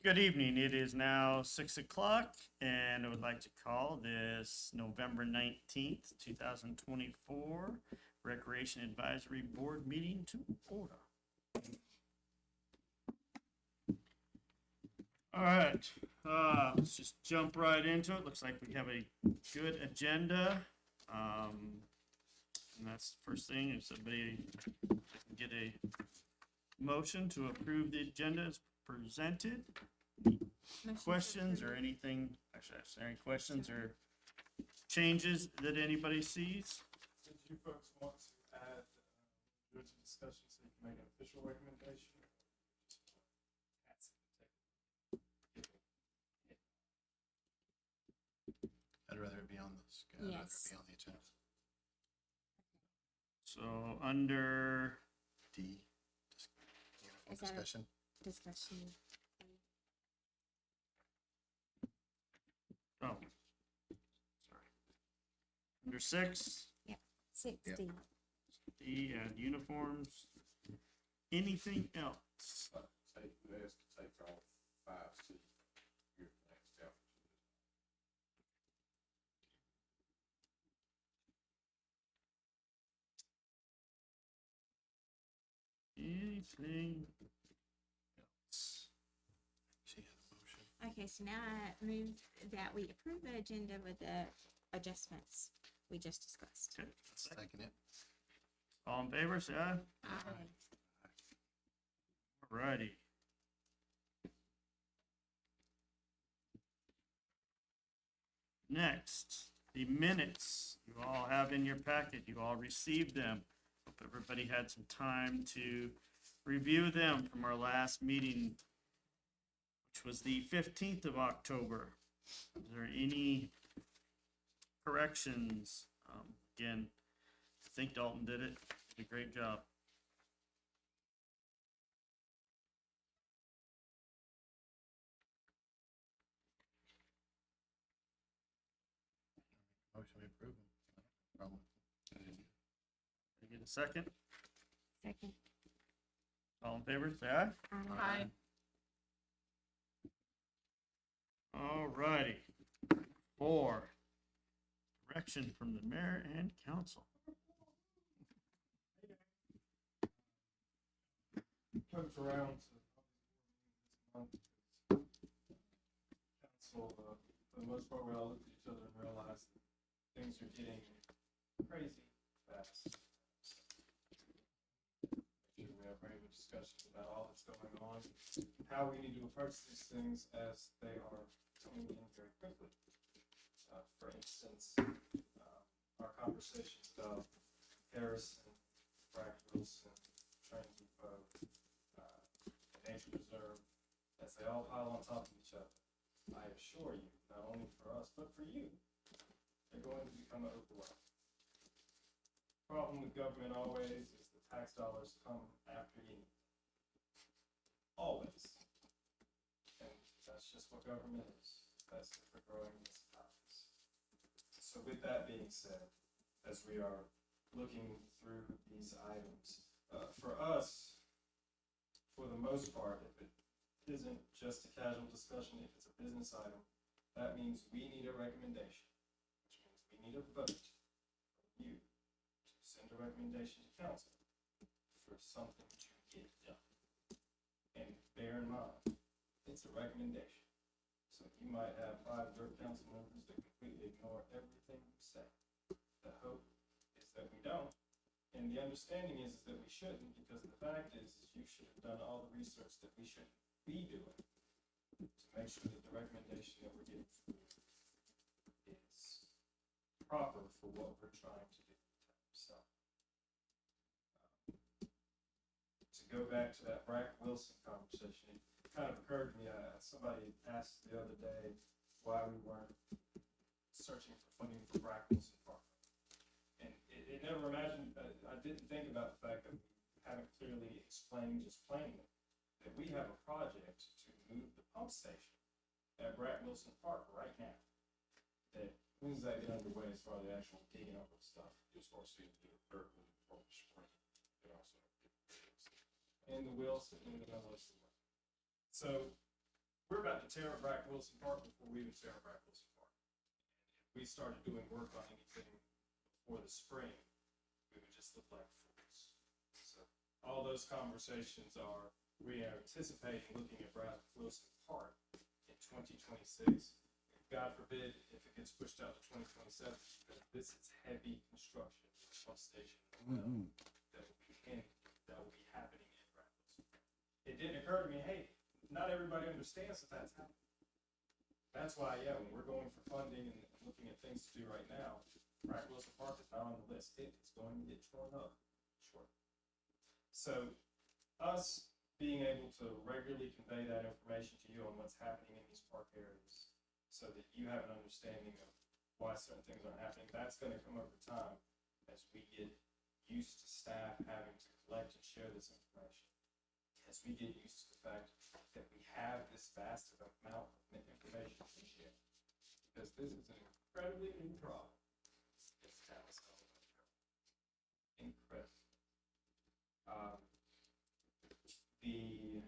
Good evening. It is now 6 o'clock, and I would like to call this November 19th, 2024 Recreation Advisory Board meeting to order. All right, let's just jump right into it. Looks like we have a good agenda. And that's the first thing. If somebody can get a motion to approve the agenda as presented. Questions or anything, actually, is there any questions or changes that anybody sees? Did you folks want to add, do it to discussion so you can make an official recommendation? I'd rather it be on this. I'd rather it Yes. be on the agenda. So under, D, uniform Is that a- discussion. Discussion. oh, sorry. Under 6, 60. D, add uniforms. Anything else? Take, they asked to take all 5C here next out. Anything else? She had a motion. Okay, so now I move that we approve the agenda with the adjustments we just discussed. Okay, Second it. all in favor, say aye. Aye. Alrighty. Next, the minutes you all have in your packet. You all received them. Hope everybody had some time to review them from our last meeting, which was the 15th of October. Is there any corrections? Again, I think Dalton did it. Did a great job. Motion to approve them. Problem. Can I get a second? Second. All in favor, say aye. Aye. All righty. 4, direction from the mayor and council. Comes around to this month. Council, for the most part, we all look at each other and realize that things are getting crazy fast. Make sure we have regular discussions about all that's going on, how we need to approach these things as they are coming in very quickly. For instance, our conversations about Harrison, Frank Wilson, Train Depot, Nature Reserve, as they all pile on top of each other, I assure you, not only for us, but for you, they're going to become overwhelmed. Problem with government always is the tax dollars come after you. Always. And that's just what government is. That's for growing municipalities. So with that being said, as we are looking through these items, for us, for the most part, if it isn't just a casual discussion, if it's a business item, that means we need a recommendation, which means we need a vote from you to send a recommendation to council for something to get done. And bear in mind, it's a recommendation. So you might have 5 dirt council members that completely ignore everything you say. The hope is that we don't. And the understanding is that we shouldn't, because the fact is you should have done all the research that we should be doing to make sure that the recommendation that we're getting through is proper for what we're trying to do. So, to go back to that Brack Wilson conversation, it kind of occurred to me, somebody asked the other day why we weren't searching for funding for Brack Wilson Park. And it never imagined, I didn't think about the fact that we haven't clearly explained, just plainly, that we have a project to move the pump station at Brack Wilson Park right now. That, when does that get underway as far as the actual digging up of stuff? Just want to see the dirt from the spring. And also, and the Wilson, and the Wilson. So we're about to tear up Brack Wilson Park before we even tear up Brack Wilson Park. If we started doing work on anything before the spring, we would just look like fools. So all those conversations are, we are anticipating looking at Brack Wilson Park in 2026. God forbid if it gets pushed out to 2027, because this is heavy construction in the pump station that will be happening in Brack Wilson. It didn't occur to me, hey, not everybody understands that that's happening. That's why, yeah, when we're going for funding and looking at things to do right now, Brack Wilson Park is not on the list. It is going to get torn up short. So us being able to regularly convey that information to you on what's happening in these park areas so that you have an understanding of why certain things are happening, that's going to come over time as we get used to staff having to collect and share this information. As we get used to the fact that we have this vast amount of information to share. Because this is an incredibly new problem. It's incredible. The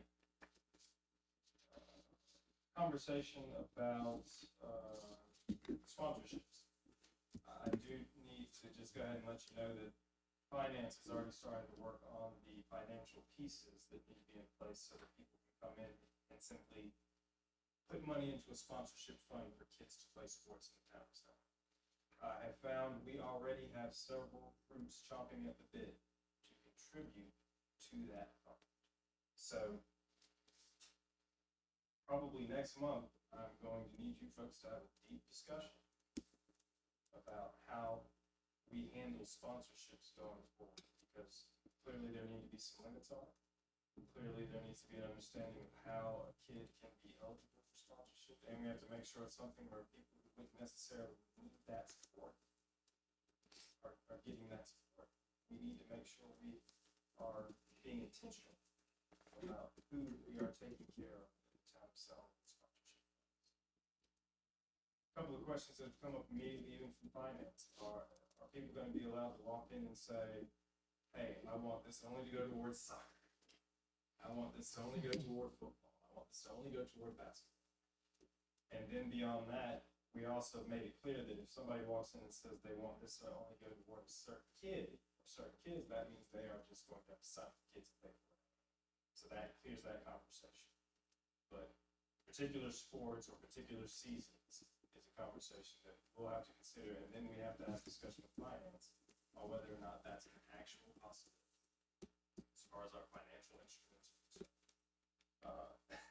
conversation about sponsorships. I do need to just go ahead and let you know that finance is already starting to work on the financial pieces that need to be in place so that people can come in and simply put money into a sponsorship fund for kids to play sports in the town of Selma. I have found we already have several groups chomping at the bit to contribute to that fund. So probably next month, I'm going to need you folks to have a deep discussion about how we handle sponsorships going forward, because clearly there need to be some limits on it. Clearly there needs to be an understanding of how a kid can be eligible for sponsorship, and we have to make sure it's something where people who wouldn't necessarily need that support are getting that support. We need to make sure we are being intentional about who we are taking care of in the town of Selma with sponsorship funds. A couple of questions that have come up immediately, even from finance, are people going to be allowed to walk in and say, hey, I want this only to go towards soccer. I want this to only go toward football. I want this to only go toward basketball. And then beyond that, we also made it clear that if somebody walks in and says they want this to only go toward a certain kid or certain kids, that means they are just going to have to sign for kids to pay for it. So that clears that conversation. But particular sports or particular seasons is a conversation that we'll have to consider, and then we have to have discussion with finance on whether or not that's an actual possibility as far as our financial instruments.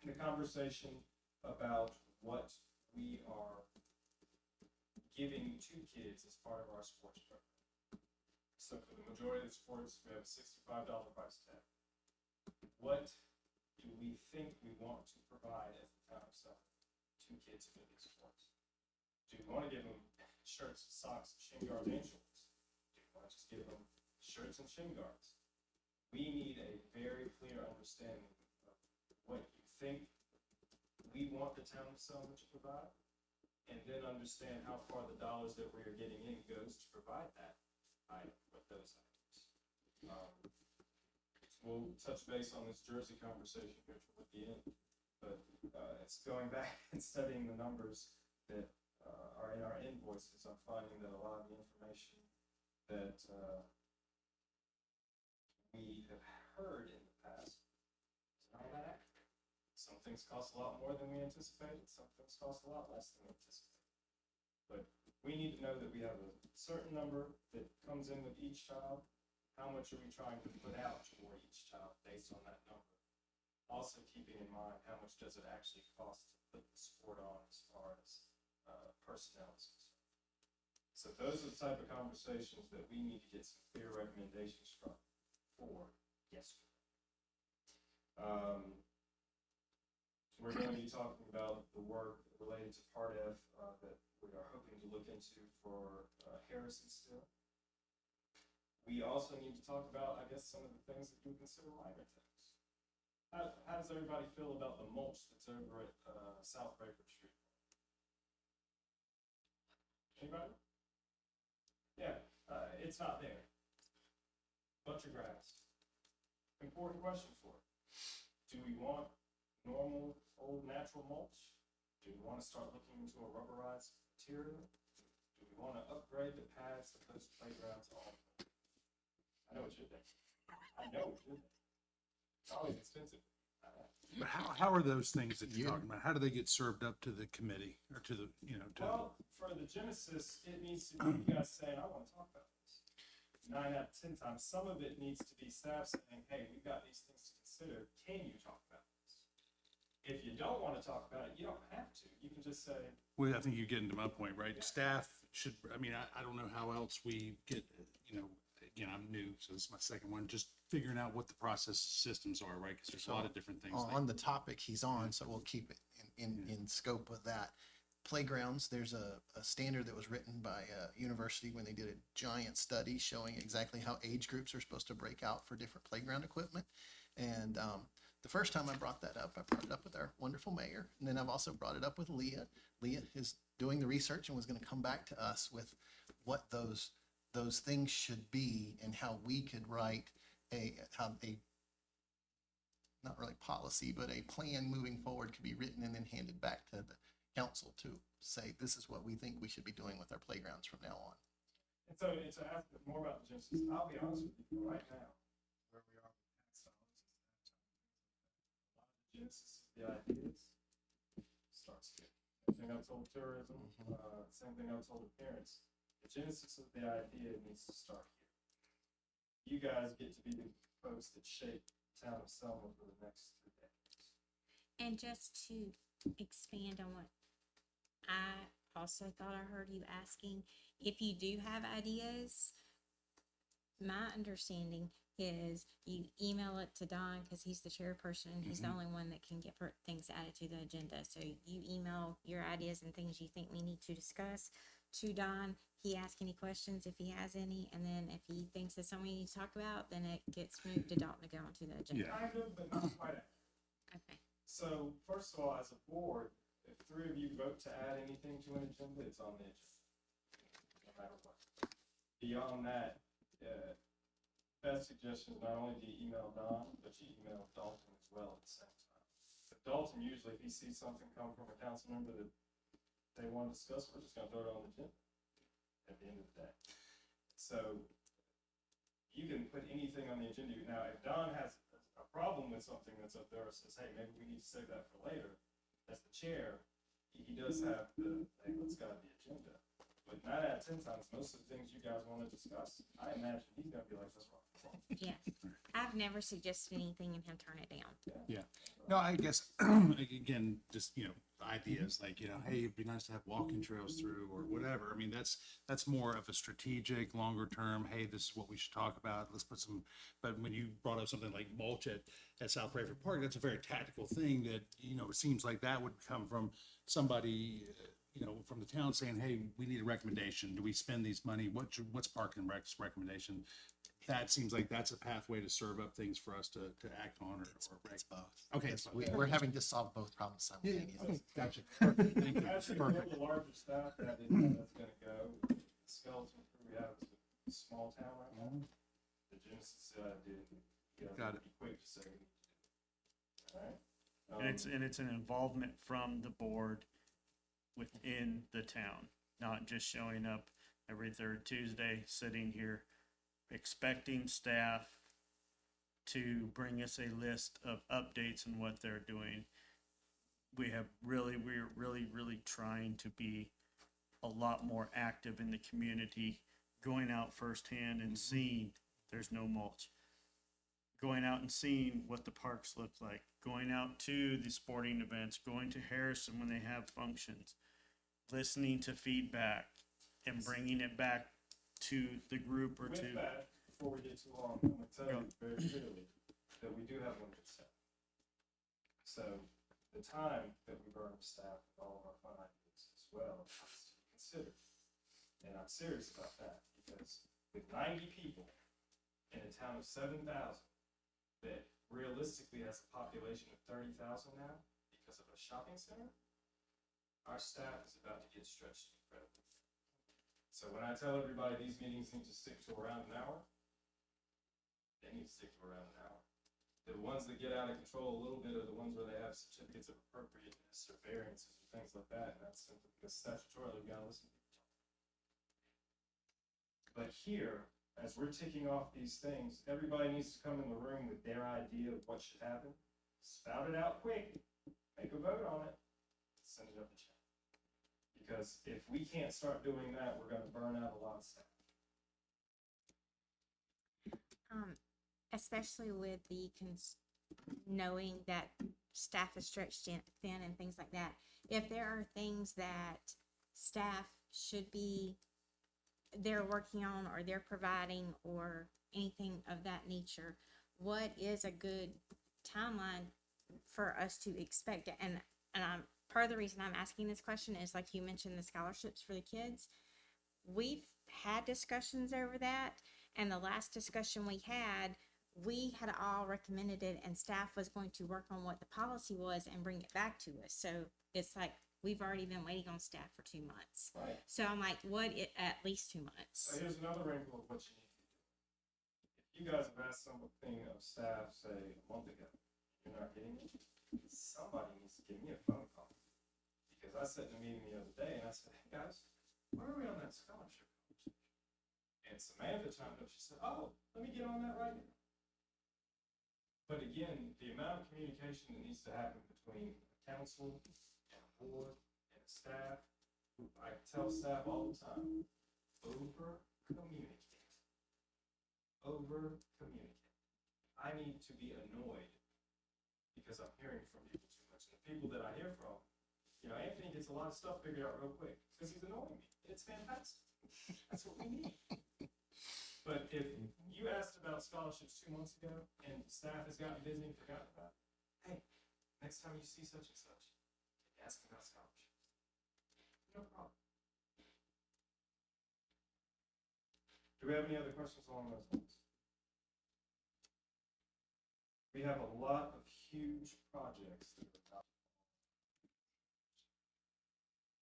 The conversation about what we are giving to kids as part of our sports program. So for the majority of the sports, we have a $65 price tag. What do we think we want to provide as the town of Selma to kids in these sports? Do we want to give them shirts, socks, shin guards, and shorts? Do we want to just give them shirts and shin guards? We need a very clear understanding of what you think we want the town of Selma to provide, and then understand how far the dollars that we are getting in goes to provide that item with those items. We'll touch base on this jersey conversation here toward the end, but it's going back and studying the numbers that are in our invoices. I'm finding that a lot of the information that we have heard in the past is not all that accurate. Some things cost a lot more than we anticipated, some things cost a lot less than we anticipated. But we need to know that we have a certain number that comes in with each child. How much are we trying to put out for each child based on that number? Also keeping in mind, how much does it actually cost to put the sport on as far as personnel is concerned. So those are the type of conversations that we need to get some clear recommendations from for yesterday. We're going to be talking about the work related to Part F that we are hoping to look into for Harrison still. We also need to talk about, I guess, some of the things that we consider minor things. How does everybody feel about the mulch that's over at South Baker Street? Anybody? Yeah, it's not there. Bunch of grass. Important question for it. Do we want normal old natural mulch? Do we wanna start looking into a rubberized material? Do we wanna upgrade the pads that those playgrounds are? I know what you're thinking. I know what you're thinking. It's always expensive. But how are those things that you're Yeah. talking about? How do they get served up to the committee or to the, you know, to? Well, for the Genesis, it needs to be you guys saying, I wanna talk about this. 9 out of 10 times, some of it needs to be staff saying, hey, we've got these things to consider, can you talk about this? If you don't wanna talk about it, you don't have to, you can just say, Well, I think you're getting to my point, right? Yeah. Staff should, I mean, I don't know how else we get, you know, again, I'm new, so this is my second one, just figuring out what the process systems are, right? Because there's a lot of different things. On the topic he's on, so we'll keep it in scope of that. Playgrounds, there's a standard that was written by a university when they did a giant study showing exactly how age groups are supposed to break out for different playground equipment. And the first time I brought that up, I brought it up with our wonderful mayor, and then I've also brought it up with Leah. Leah is doing the research and was gonna come back to us with what those things should be and how we could write not really policy, but a plan moving forward could be written and then handed back to the council to say, this is what we think we should be doing with our playgrounds from now on. and so to ask more about the Genesis, I'll be honest with you, right now, where we are with tax dollars and staff time, a lot of the Genesis of the ideas starts here. Same thing I told tourism, same thing I told the parents. The genesis of the idea needs to start here. You guys get to be the folks that shape the town of Selma for the next 3 decades. And just to expand on what I also thought I heard you asking, if you do have ideas, my understanding is you email it to Don because he's the chairperson and he's the only one that can get things added to the agenda. So you email your ideas and things you think we need to discuss to Don. He asks any questions if he has any, and then if he thinks it's something we need to talk about, then it gets moved to Dalton to go onto the agenda. Yeah. Kind of, but not quite. Okay. So first of all, as a board, if 3 of you vote to add anything to an agenda, it's on the agenda. No matter what. Beyond that, best suggestion is not only do you email Don, but you email Dalton as well at the same time. But Dalton usually, if he sees something come from a council member that they want to discuss, we're just gonna throw it on the agenda at the end of the day. So you can put anything on the agenda. Now, if Don has a problem with something that's up there or says, hey, maybe we need to save that for later, as the chair, he does have the, hey, let's go on the agenda. But 9 out of 10 times, most of the things you guys want to discuss, I imagine he's gonna be like, that's wrong. Yeah. I've never suggested anything and him turn it down. Yeah. No, I guess, again, just, you know, ideas like, you know, hey, it'd be nice to have walking trails through or whatever. I mean, that's more of a strategic, longer term, hey, this is what we should talk about. Let's put some, but when you brought up something like mulch at South Rayford Park, that's a very tactical thing that, you know, it seems like that would come from somebody, you know, from the town saying, hey, we need a recommendation. Do we spend these money? What's Park and Rec's recommendation? That seems like that's a pathway to serve up things for us to act on or It's both. Okay, It's- it's We're having to solve both problems simultaneously. Gotcha. Perfect. Thank you. Actually, Perfect. the larger staff that is, that's gonna go, the skeleton crew we have is a small town right now. The genesis idea, you Got gotta it. be quick to say we need to do it. All right? And it's an involvement from the board within the town, not just showing up every third Tuesday, sitting here expecting staff to bring us a list of updates and what they're doing. We're really trying to be a lot more active in the community, going out firsthand and seeing there's no mulch. Going out and seeing what the parks look like, going out to the sporting events, going to Harrison when they have functions, listening to feedback and bringing it back to the group or With to. that, before we get too long, I'm gonna tell you very clearly that we do have limited staff. So the time that we burn with staff with all of our fun ideas as well is to be considered. And I'm serious about that because with 90 people in a town of 7,000 that realistically has a population of 30,000 now because of a shopping center, our staff is about to get stretched incredibly. So when I tell everybody these meetings need to stick to around an hour, they need to stick to around an hour. The ones that get out of control a little bit are the ones where they have certificates of appropriateness or variances or things like that, and that's simply because statutorily we gotta listen to people talk. But here, as we're ticking off these things, everybody needs to come in the room with their idea of what should happen, spout it out quick, make a vote on it, send it up the chain. Because if we can't start doing that, we're gonna burn out a lot of stuff. Especially with the knowing that staff is stretched thin and things like that. If there are things that staff should be, they're working on or they're providing or anything of that nature, what is a good timeline for us to expect it? And I'm, part of the reason I'm asking this question is, like you mentioned, the scholarships for the kids. We've had discussions over that, and the last discussion we had all recommended it, and staff was going to work on what the policy was and bring it back to us. So it's like, we've already been waiting on staff for 2 months. Right. So I'm like, at least 2 So months? here's another wrinkle of what you need to be doing. If you guys have asked something of staff, say, a month ago, you're not getting it, somebody needs to give me a phone call. Because I sat in a meeting the other day and I said, hey guys, where are we on that scholarship conversation? And Samantha chimed up, she said, oh, let me get on that right now. But again, the amount of communication that needs to happen between a council and a board and a staff, I tell staff all the time, over communicate. Over communicate. I need to be annoyed because I'm hearing from people too much. And the people that I hear from, you know, Anthony gets a lot of stuff figured out real quick because he's annoying me. It's fantastic. That's what we need. But if you asked about scholarships 2 months ago and staff has gotten busy and forgotten about it, hey, next time you see such and such, ask about scholarships. No problem. Do we have any other questions along those lines? We have a lot of huge projects that are about.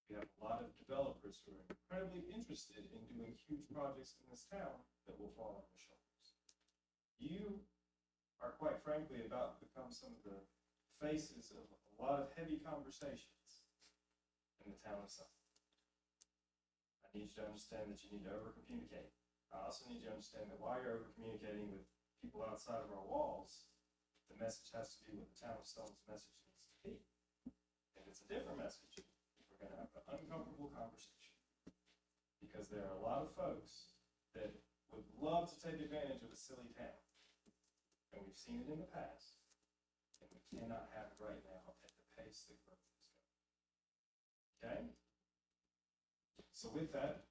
We have a lot of developers who are incredibly interested in doing huge projects in this town that will fall on your shoulders. You are, quite frankly, about to become some of the faces of a lot of heavy conversations in the town of Suffolk. I need you to understand that you need to over-communicate. I also need you to understand that while you're over-communicating with people outside of our walls, the message has to be what the town of Suffolk's message needs to be. If it's a different message, we're gonna have an uncomfortable conversation. Because there are a lot of folks that would love to take advantage of a silly town. And we've seen it in the past. And we cannot have it right now at the pace that growth is going. Okay? So with that,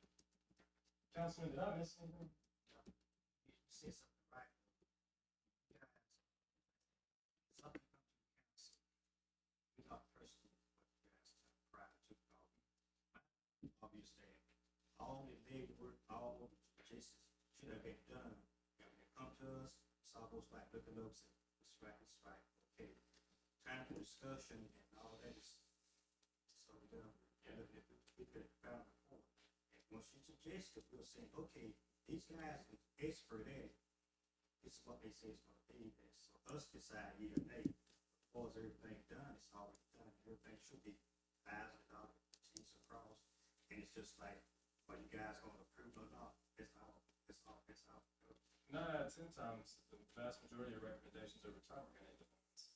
Councilman, did I miss anything? You say something right. Guys, something comes to the council. We not personally, but you guys prior to the call. Obviously, all the legwork, all cases should have been done. And when it come to us, it's almost like looking up and strike. Okay, time for discussion and all that is so done. And if we could have found a point. And once you suggest it, we'll say, okay, these guys are expert at it. This is what they say it's gonna be. And so us decide, yeah, hey, before everything done, it's already done. Everything should be $1,000, T's across. And it's just like, are you guys gonna approve or not? It's all. 9 out of 10 times, the vast majority of recommendations over time are gonna influence.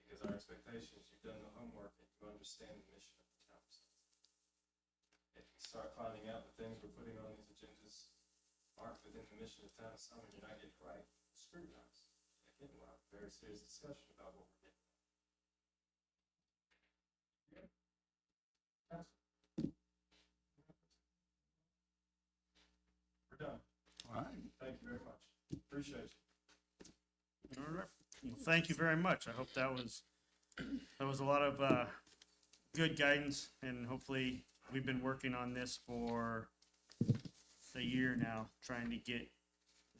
Because our expectation is you've done the homework and you understand the mission of the town. If you start finding out the things we're putting on these agendas aren't within the mission of the town of Summit, you're not getting it right, scrutinize. Again, we'll have a very serious discussion about what we're getting. Okay? Council? We're done. All right. Thank you very much. Appreciate you. All right. Well, thank you very much. I hope that was a lot of good guidance, and hopefully we've been working on this for a year now, trying to get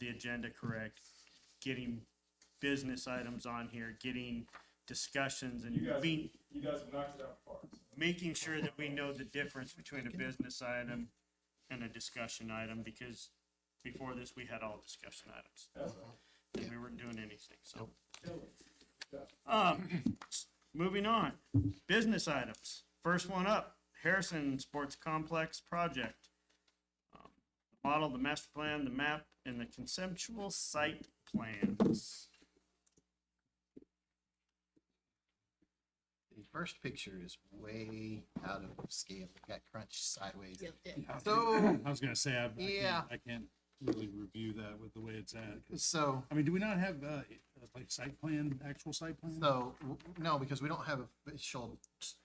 the agenda correct, getting business items on here, getting discussions, and You guys being have knocked it out of the park. So. making sure that we know the difference between a business item and a discussion item, because before this we had all discussion items. That's all. and we weren't doing anything, so. Nope. Moving on, business items. First one up, Harrison Sports Complex project. Model, the master plan, the map, and the conceptual site plans. The first picture is way out of scale. It got crunched sideways. I So, was gonna say, Yeah. I can't really review that with the way it's at. 'Cause, so, I mean, do we not have, like site plan, actual site plan? no, because we don't have official,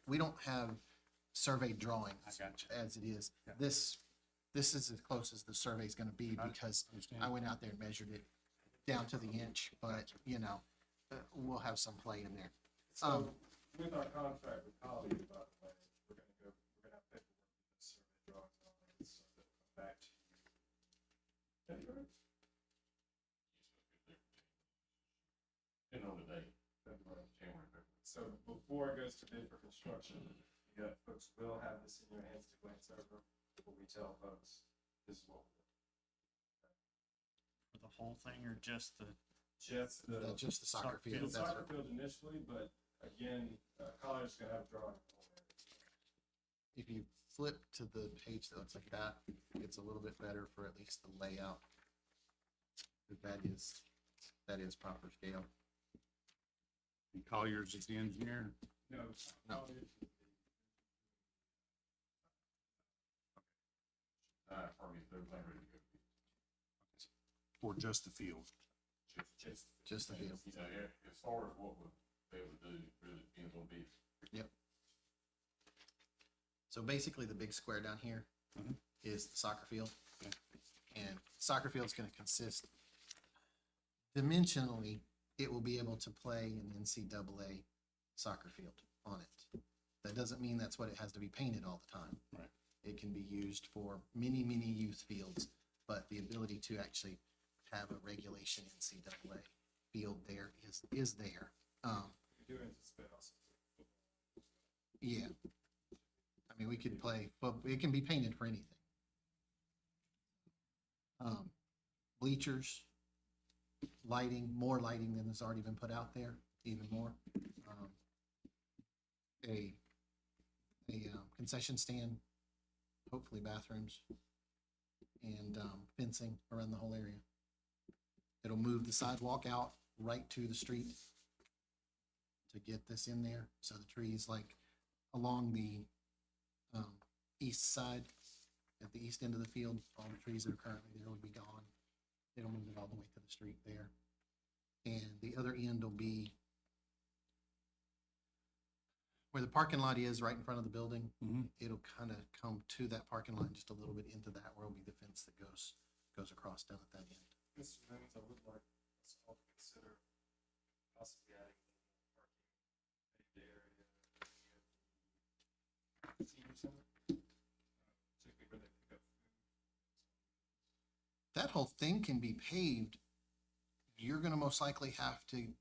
we don't have surveyed drawings. I gotcha. As it is. Yeah. This is as close as the survey's gonna be I because understand. I went out there and measured it down to the inch, but, you know, we'll have some play in there. So with our contract with Holly, by the way, we're gonna have paperwork with the survey drawings on it, and stuff that'll come back to you. February? February. So before it goes to bid for construction, you got, folks will have this in your hands to glance over, before we tell folks, this is what we're For the whole thing or just the, just the. Just the soccer Soccer field. field. The That's soccer what- field initially, but again, Collier's gonna have a drawing. If you flip to the page that looks like that, it's a little bit better for at least the layout. But that is proper scale. And Colliers is the engineer. No. No. Colliers is For just the field. Just the field. As far as what would they would do, really depends on bid. Yep. So basically, the big square down here Mhm. is the soccer field. Okay. And soccer field's gonna consist, dimensionally, it will be able to play an NCAA soccer field on it. That doesn't mean that's what it has to be painted all the time. Right. It can be used for many, many youth fields, but the ability to actually have a regulation NCAA field there is there. We do anticipate also. Yeah. I mean, we could play, but it can be painted for anything. Bleachers, lighting, more lighting than has already been put out there, even more. A concession stand, hopefully bathrooms, and fencing around the whole area. It'll move the sidewalk out right to the street to get this in there. So the trees like along the east side, at the east end of the field, all the trees that are currently there will be gone. It'll move it all the way to the street there. And the other end will be where the parking lot is, right in front of the building. Mhm. It'll kind of come to that parking lot just a little bit into that, where will be the fence that goes across down at that end. Mr. Simmons, I would like us all to consider possibly adding parking in the area near the senior center. Particularly where they pick up food. That whole thing can be paved. You're gonna most likely have to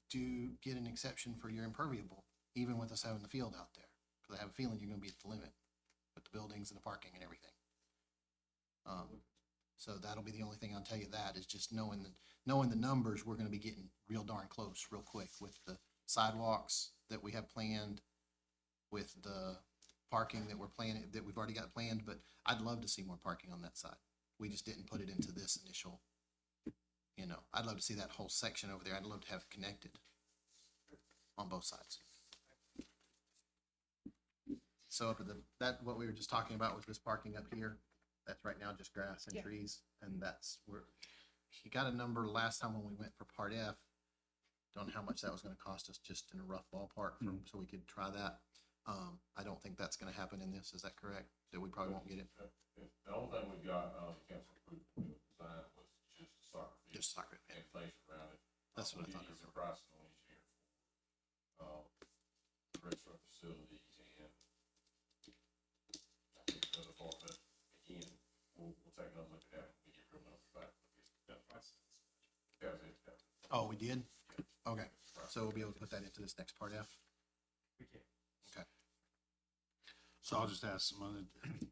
get an exception for your impermeable, even with us having the field out there. Cause I have a feeling you're gonna be at the limit with the buildings and the parking and everything. So that'll be the only thing I'll tell you, that is just knowing the numbers, we're gonna be getting real darn close real quick with the sidewalks that we have planned, with the parking that we're planning, that we've already got planned, but I'd love to see more parking on that side. We just didn't put it into this initial, I'd love to see that whole section over there. I'd love to have it connected on both sides. So up at what we were just talking about was this parking up here. That's right now just grass and trees, and that's where, he got a number last time when we went for Part F. Don't know how much that was gonna cost us, just in a rough ballpark, so we could try that. I don't think that's gonna happen in this, is that correct? That we probably won't get it, The only thing we got, council approved design was just soccer field. just soccer. And things around it. That's what I We thought. did get some pricing on engineering for, the rest of our facilities and I think the other part, but again, we'll take another look at that when we get real numbers back. That process. That was it, that was it. Oh, we did? Okay, so we'll be able to put that into this next Part F? We can. Okay. So I'll just ask some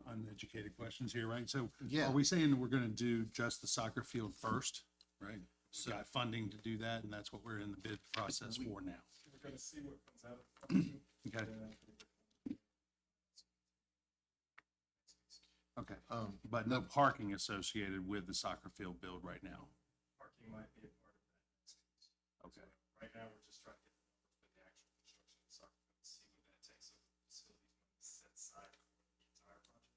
uneducated questions here, right? So Yeah. are we saying that we're gonna do just the soccer field first, right? So- got funding to do that, and that's what we're in the bid process We- for now. We're gonna see what comes out of it. Okay, And after we- okay. But No parking associated with the soccer field build right now. Parking might be a part of that next phase. Okay. Right now, we're just trying to get the numbers for the actual construction of the soccer field, see what that takes of the facilities money set aside for the entire project.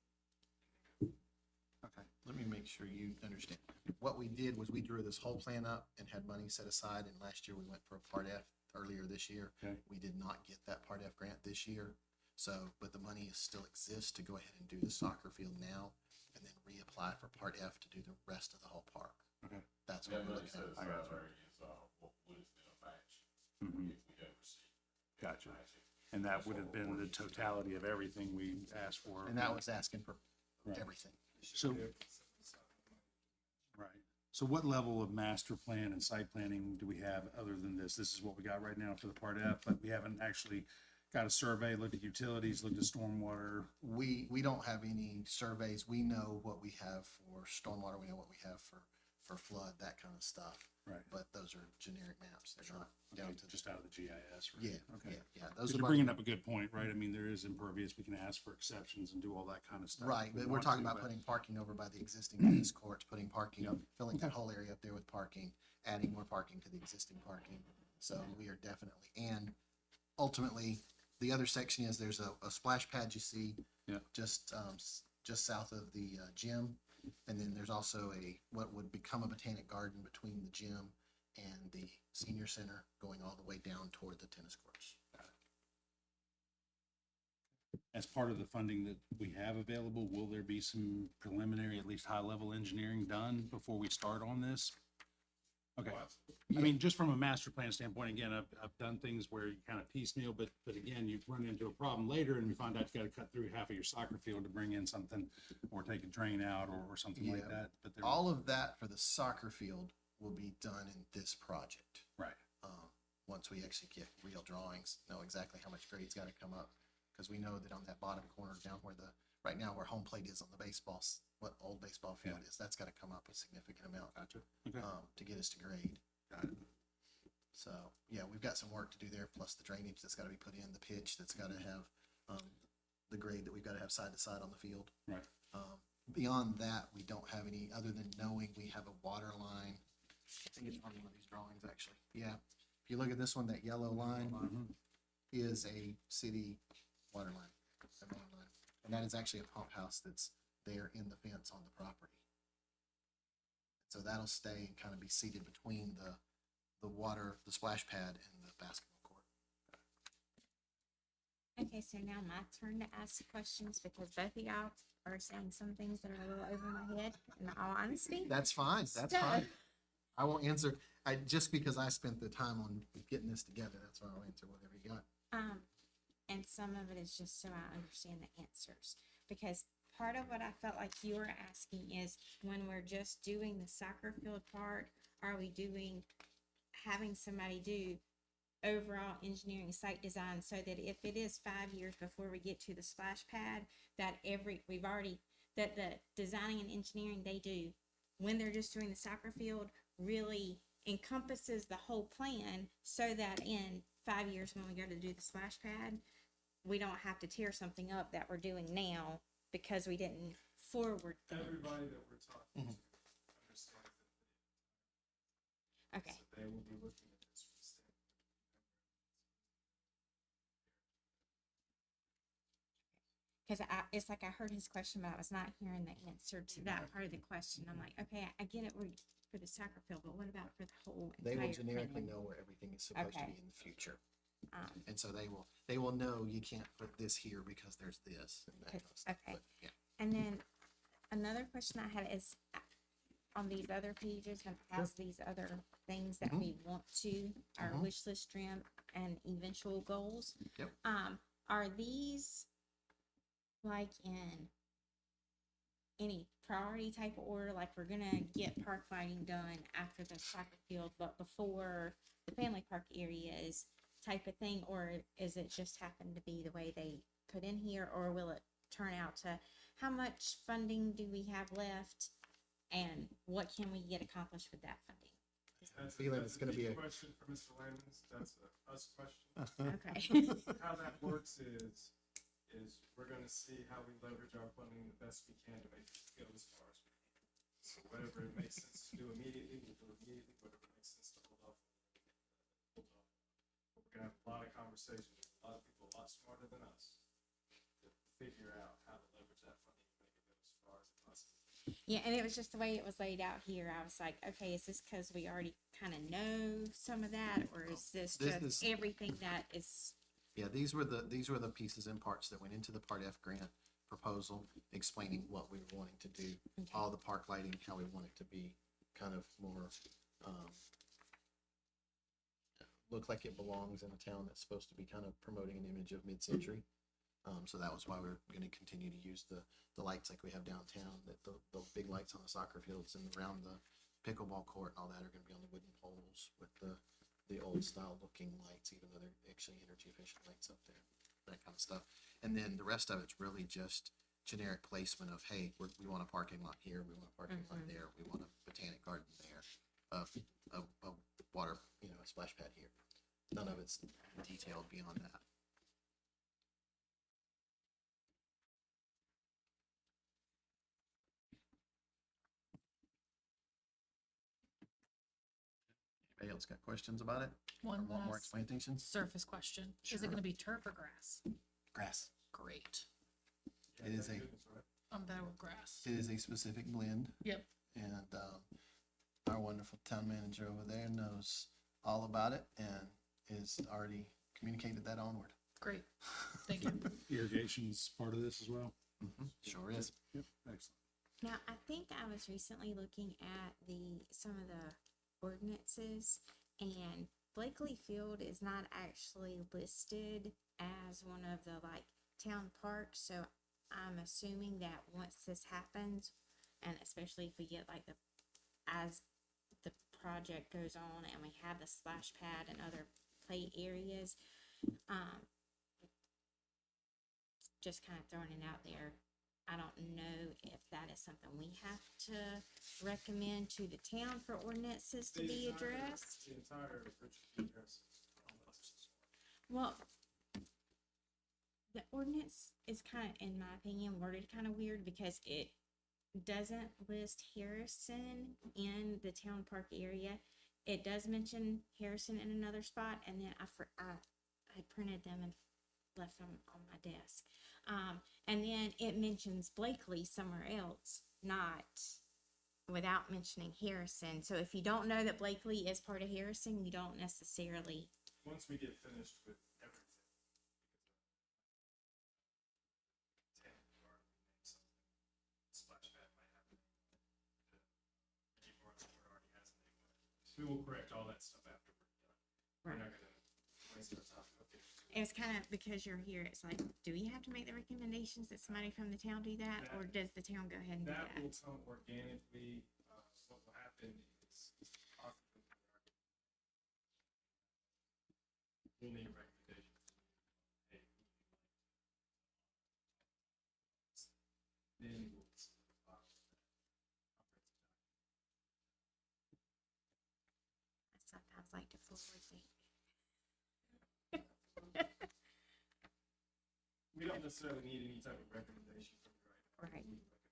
Okay. let me make sure you understand. What we did was we drew this whole plan up and had money set aside, and last year we went for a Part F earlier this year. Okay. We did not get that Part F grant this year, so, but the money still exists to go ahead and do the soccer field now, and then reapply for Part F to do the rest of the whole park. Okay. That's what That we're money looking set at. aside got you. already is, what would have been a match Mhm. if we had received. Gotcha. matching. And that would have been the totality of everything we asked for. And that was asking for Right. everything. So, right. So what level of master plan and site planning do we have other than this? This is what we got right now for the Part F, but we haven't actually got a survey, looked at utilities, looked at stormwater. We don't have any surveys. We know what we have for stormwater. We know what we have for flood, that kind of stuff. Right. But those are generic maps. They're not down Okay, to just out of the GIS, right? Yeah, Okay. yeah. Because Those are you're about- bringing up a good point, right? I mean, there is impervious. We can ask for exceptions and do all that kind of stuff. Right, if we but we're want talking to, about but- putting parking over by the existing tennis courts, putting parking, Yep. filling that whole area up there with parking, adding more parking to the existing parking. So we are definitely, and ultimately, the other section is there's a splash pad you see. Yeah. Just south of the gym. And then there's also what would become a botanic garden between the gym and the senior center going all the way down toward the tennis courts. As part of the funding that we have available, will there be some preliminary, at least high-level engineering done before we start on this? Okay. I mean, just from a master plan standpoint, again, I've done things where you kind of piecemeal, but again, you run into a problem later and you find out you gotta cut through half of your soccer field to bring in something or take a drain out or something like Yeah. that, but there. All of that for the soccer field will be done in this project. Right. Once we actually get real drawings, know exactly how much grade's gotta come up. Cause we know that on that bottom corner down where right now where home plate is on the what old baseball field is, that's gotta come up a significant amount, Gotcha. Okay. to get us to grade. Got it. So, yeah, we've got some work to do there, plus the drainage that's gotta be put in, the pitch that's gotta have, the grade that we've gotta have side to side on the field. Right. Beyond that, we don't have any, other than knowing we have a water line. I think it's on one of these drawings, actually. Yeah. If you look at this one, that yellow line Mhm. is a city water line, a main line. And that is actually a pump house that's there in the fence on the property. So that'll stay and kind of be seated between the water, the splash pad and the basketball court. Okay, so now my turn to ask questions because both of y'all are saying some things that are a little over my head, in all honesty. That's fine, that's So- fine. I won't answer, just because I spent the time on getting this together, that's why I'll answer whatever you got. And some of it is just so I understand the answers. Because part of what I felt like you were asking is when we're just doing the soccer field part, are we having somebody do overall engineering site design so that if it is 5 years before we get to the splash pad, that that the designing and engineering they do when they're just doing the soccer field really encompasses the whole plan so that in 5 years when we go to do the splash pad, we don't have to tear something up that we're doing now because we didn't forward think. Everybody that we're talking to understands that. Okay, So they will be looking at this from the standpoint. because it's like I heard his question, but I was not hearing the answer to that part of the question. I'm like, okay, I get it for the soccer field, but what about for the whole They will entire generically plan? know where everything is supposed to Okay. be in the future. Um, And so they will know you can't put this here because there's this and that kind of stuff. Okay. But, yeah. And then another question I had is on these other pages and has these other things that we want to, our Mhm. wish list trim and eventual goals. Yep. Are these like in any priority type of order? Like we're gonna get park lighting done after the soccer field, but before the family park areas type of thing? Or is it just happen to be the way they put in here? Or will it turn out to how much funding do we have left? And what can we get accomplished with that funding? That's feeling it's gonna be a. Question for Mr. Lamons, that's a us question. Okay. How that works is we're gonna see how we leverage our funding the best we can to make it go as far as we can. So whatever it makes sense to do immediately, we'll do immediately, whatever makes sense to hold off. Hold off. We're gonna have a lot of conversations with a lot of people a lot smarter than us to figure out how to leverage that funding and make it go as far as it possibly can. Yeah, and it was just the way it was laid out here. I was like, okay, is this because we already kind of know some of that, or is this This just is- everything that is? Yeah, these were the pieces and parts that went into the Part F grant proposal, explaining what we were wanting to do, Okay. all the park lighting, how we want it to be kind of more, look like it belongs in a town that's supposed to be kind of promoting an image of mid-century. So that was why we're gonna continue to use the lights like we have downtown, that the big lights on the soccer fields and around the pickleball court and all that are gonna be on the wooden poles with the old style looking lights, even though they're actually energy efficient lights up there, that kind of stuff. And then the rest of it's really just generic placement of, hey, we want a parking lot here, we want a parking lot there, we want a botanic garden there, a water, a splash pad here. None of it's detailed beyond that. Anybody else got questions about it? One Or want more last explanation? surface question. Is Sure. it gonna be turf or grass? Grass. Great. It is a, I'm better with grass. it is a specific blend. Yep. And our wonderful town manager over there knows all about it and is already communicated that onward. Great. Thank you. Irrigation's part of this as well? Sure is. Yep, excellent. Now, I think I was recently looking at some of the ordinances, and Blakely Field is not actually listed as one of the town parks, so I'm assuming that once this happens, and especially if we get as the project goes on and we have the splash pad and other play areas, just kind of throwing it out there. I don't know if that is something we have to recommend to the town for ordinances to be addressed. The entire Richard B. Harris. Well, the ordinance is kind of, in my opinion, worded kind of weird because it doesn't list Harrison in the town park area. It does mention Harrison in another spot, and then I printed them and left them on my desk. And then it mentions Blakely somewhere else, not without mentioning Harrison. So if you don't know that Blakely is part of Harrison, you don't necessarily. Once we get finished with everything. Splash pad might have a name. Keyboard already has a name. We will correct all that stuff after we're done. We're not gonna waste our time. Okay. It's kind of because you're here. It's like, do we have to make the recommendations that somebody from the town do that, or does the town go ahead and do That will that? come organically. What will happen is we'll need recommendations. Hey, who do you like? Then we'll solidify I sometimes like to forward think. We don't necessarily need any type of recommendation from you right now. Right. We need recommendation.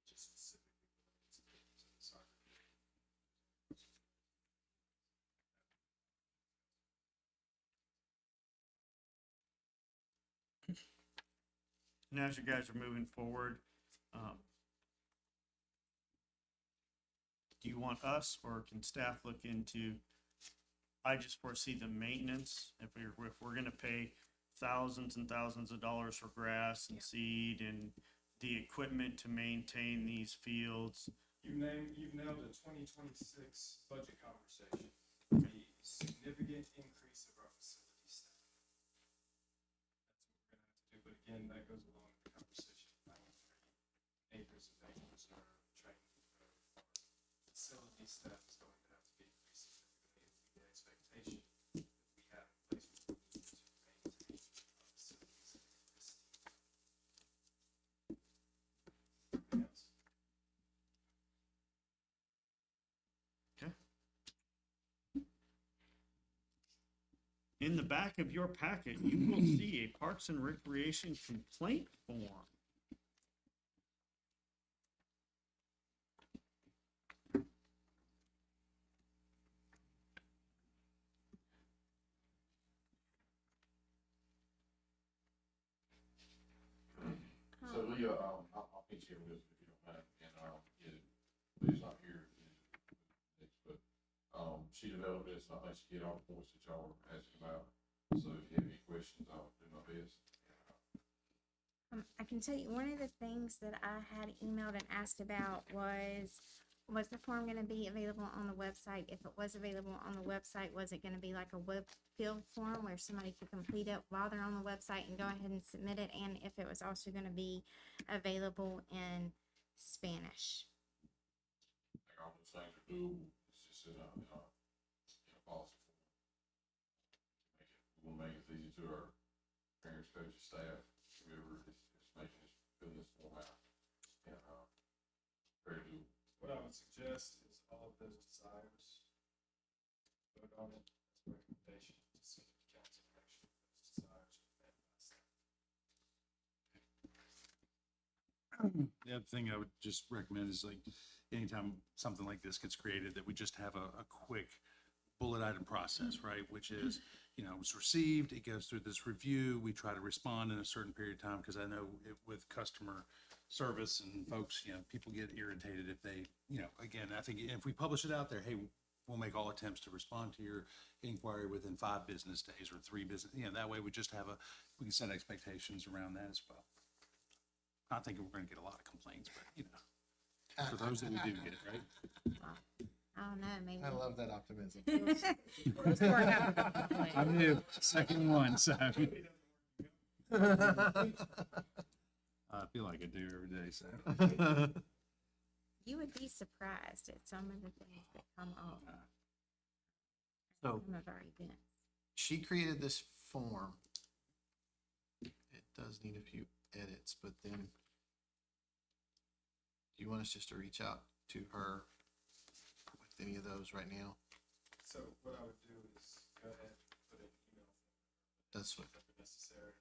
Just specifically related to the soccer field. And as you guys are moving forward, do you want us or can staff look into, I just foresee the maintenance, if we're gonna pay thousands and thousands of dollars for grass and seed and the equipment to maintain these fields. You've nailed a 2026 budget conversation, a significant increase of our facility staff. That's what we're gonna have to do, but again, that goes along with the conversation. 93 acres of acres are training. Facility staff is going to have to be increased significantly. The expectation that we have in place what we need to maintain our facilities. in the back of your packet, you will see a Parks and Recreation complaint form. So Leah, I'll pitch you with if you don't mind, and, Leah's not here, but, she developed this, and I think she hit all the points that y'all were asking about. So if you have any questions, I'll do my best. I can tell you, one of the things that I had emailed and asked about was the form gonna be available on the website? If it was available on the website, was it gonna be like a web fill form where somebody could complete it while they're on the website and go ahead and submit it? And if it was also gonna be available in Spanish? Like all those things are doable, it's just in a policy form. We'll make it easy to our parents, coaches, staff, whoever is making this, filling this form out. And, very doable. What I would suggest is all of those desires, vote on it as a recommendation to send to council action. Those desires are met by staff. The other thing I would just recommend is like, anytime something like this gets created, that we just have a quick bullet item process, right? Which is, you know, it's received, it goes through this review, we try to respond in a certain period of time, because I know with customer service and folks, you know, people get irritated if they, you know, again, I think if we publish it out there, hey, we'll make all attempts to respond to your inquiry within 5 business days or 3 business, you know, that way we just have we can set expectations around that as well. Not thinking we're gonna get a lot of complaints, but, you know, for those that we do get, right? I don't know, maybe. I love that optimism. Let's work out the complaint. I'm new, second one, so. I feel like I do every day, so. You would be surprised at some of the things that come up. So Some of our events. she created this form. It does need a few edits, but then do you want us just to reach out to her with any of those right now? So what I would do is go ahead and put an email. That's what, If necessary,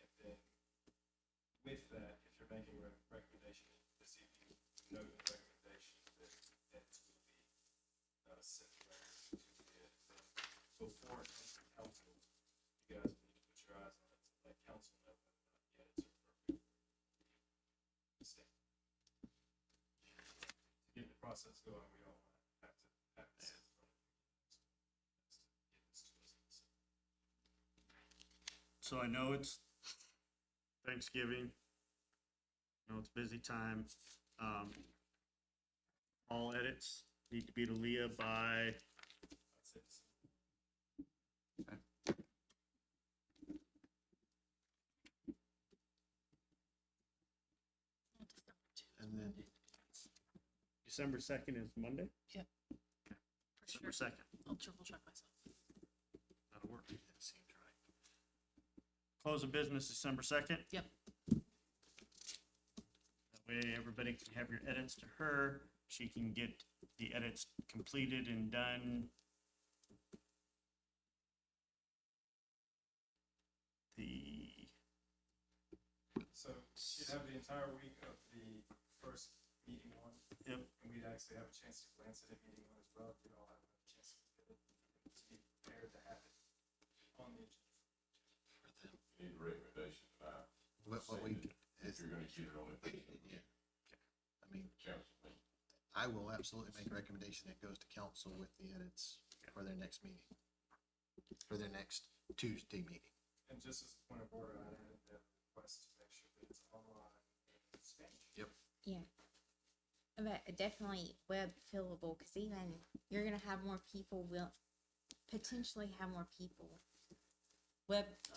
and then with that, if you're making a recommendation this evening, note in the recommendation that edits will be sent prior to the edit. Then before it comes to council, you guys need to put your eyes on it to let council know whether or not the edits are appropriate. Mistake. To get the process going, we don't want to have to sit in front of you. Get this to us. So I know it's Thanksgiving. I know it's a busy time. All edits need to be to Leah by, That's it. and then December 2nd is Monday? Yep. For December sure. 2nd, I'll triple check myself. that'll work. that seems right. Close of business December 2nd. Yep. That way everybody can have your edits to her. She can get the edits completed and done. So you'd have the entire week of the first meeting one. Yep. And we'd actually have a chance to glance at it meeting one as well. We'd all have a chance to get it, to be prepared to have it on the agenda. You need a recommendation tonight. What we, If you're gonna get it on it, yeah. I mean, council meeting. I will absolutely make a recommendation that goes to council with the edits for their next meeting. For their next Tuesday meeting. And just as a point of order, I added that request to make sure that it's online in Spanish. Yep. Yeah. But definitely web fillable, because even you're gonna have more people will potentially have more people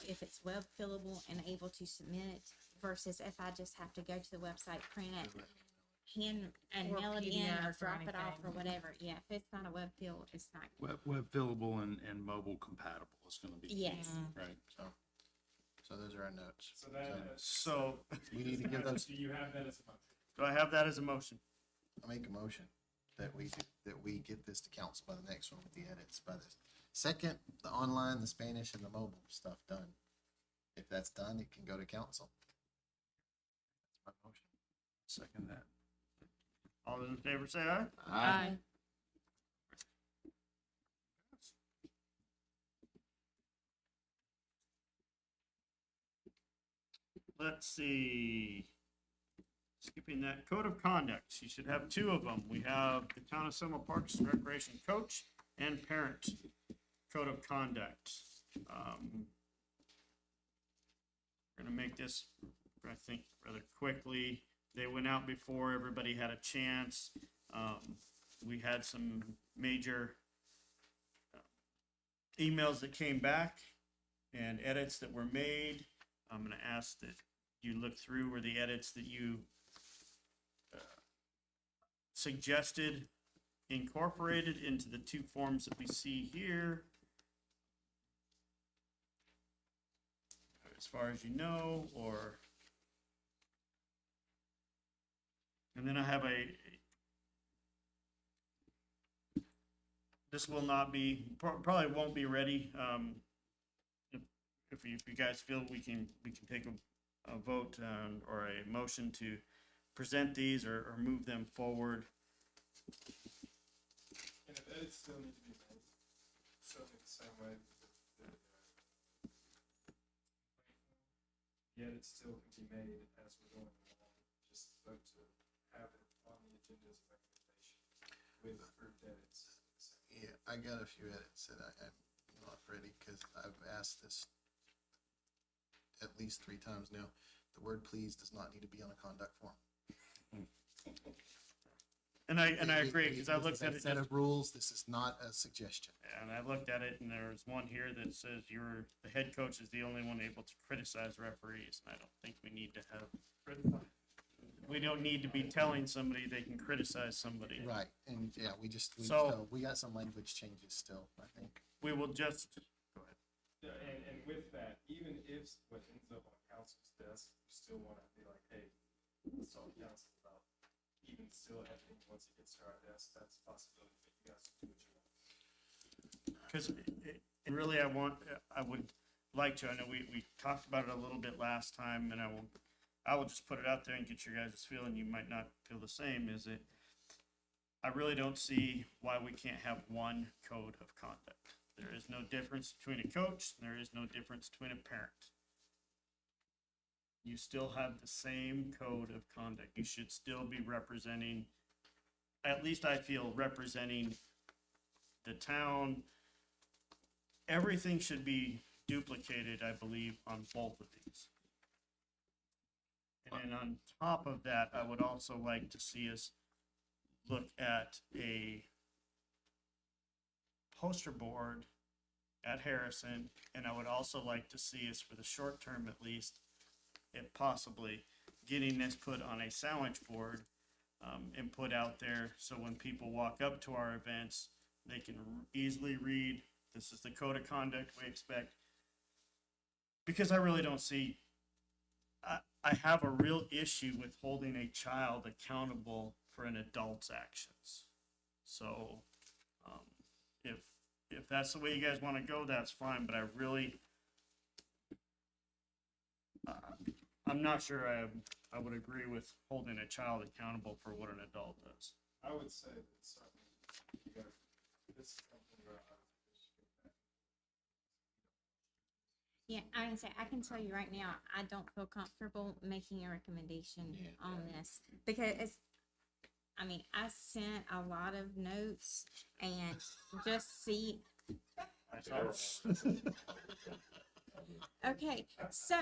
if it's web fillable and able to submit versus if I just have to go to the website, print it, hand and Or mail it in or PDF or drop it off or anything. whatever. Yeah, if it's not a web fill, it's not. Web fillable and mobile compatible is gonna be. key, Yes. Right. So those are our notes. So that. So We need to give those, Do you have that as a motion? do I have that as a motion? I make a motion that we get this to council by the next one with the edits by the Second, the online, the Spanish, and the mobile stuff done. If that's done, it can go to council. That's my motion. Second that. All those in favor say aye. Aye. Let's see. Skipping that, code of conduct. You should have two of them. We have the Town of Selma Parks and Recreation Coach and Parent Code of Conduct. We're gonna make this, I think, rather quickly. They went out before everybody had a chance. We had some major emails that came back and edits that were made. I'm gonna ask that you look through where the edits that you suggested incorporated into the two forms that we see here. As far as you know, or, and then I have this will not be, probably won't be ready, if you guys feel we can take a vote, or a motion to present these or move them forward. And if edits still need to be made, certainly the same way that the edits still can be made as we're going along, just vote to have it on the agenda as a recommendation with approved edits. Yeah, I got a few edits that I'm not ready, because I've asked this at least 3 times now. The word please does not need to be on a conduct form. And I agree, because I looked at it, Set of rules, this is not a suggestion. and I looked at it, and there's one here that says the head coach is the only one able to criticize referees, and I don't think we need to have, we don't need to be telling somebody they can criticize somebody. Right, and yeah, we got some language changes still, I think. We will just, go ahead. Yeah, and with that, even if what ends up on council's desk, you still wanna be like, hey, let's talk to council about even still having, once it gets to our desk, that's a possibility, but you guys do what you want. Because really, I would like to, I know we talked about it a little bit last time, and I will just put it out there and get your guys' feeling, you might not feel the same, is that I really don't see why we can't have one code of conduct. There is no difference between a coach, and there is no difference between a parent. You still have the same code of conduct. You should still be representing, at least I feel, representing the town. Everything should be duplicated, I believe, on both of these. And then on top of that, I would also like to see us look at a poster board at Harrison, and I would also like to see us, for the short term at least, if possibly, getting this put on a sandwich board and put out there, so when people walk up to our events, they can easily read, this is the code of conduct we expect. Because I really don't see, I have a real issue with holding a child accountable for an adult's actions. So, if that's the way you guys want to go, that's fine, but I really, I'm not sure I would agree with holding a child accountable for what an adult does. I would say that certainly, you guys, this is something where I would just go back. Yeah, I can say, I can tell you right now, I don't feel comfortable making a recommendation on this, because I mean, I sent a lot of notes and just see, I saw okay, so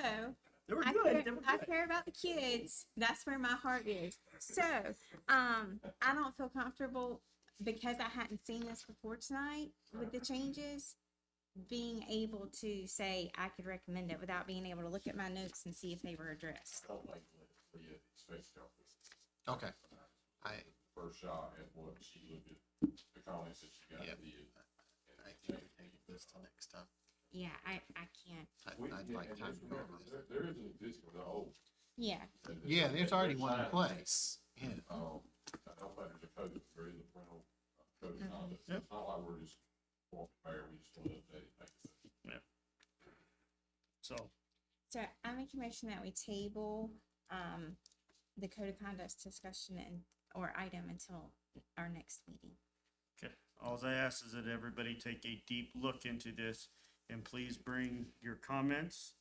they were I good. care, They were I good. care about the kids. That's where my heart is. So, I don't feel comfortable, because I hadn't seen this before tonight with the changes, being able to say I could recommend it without being able to look at my notes and see if they were addressed. I don't think that Leah expects y'all to Okay. first shot at what she looked at, the comments that you guys Yep. did. I think we table this till next time. Yeah, I can't. I'd like time to go over this. There is an existing, Yeah, Yeah, there's already one in place. Yeah. I don't think there's a code, there is a parental code of conduct. Yep. It's not like we're just for the mayor, we just want to update it, thank you. So, So I make a motion that we table, the code of conduct discussion or item until our next meeting. okay, all I ask is that everybody take a deep look into this and please bring your comments,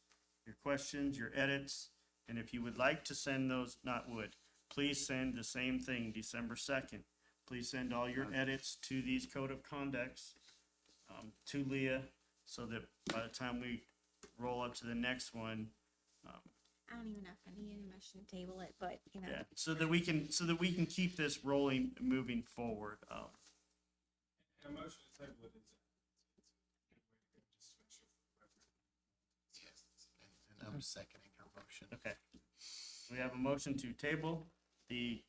your questions, your edits. And if you would like to send those, not would, please send the same thing, December 2nd. Please send all your edits to these code of conducts, to Leah, so that by the time we roll up to the next one, I don't even know if I need a motion to table it, but you know, yeah, so that we can keep this rolling, and moving forward. A motion to table it is, it's a good way to go, just to make sure for the record. Yes, and I'm seconding her motion. Okay. We have a motion to table the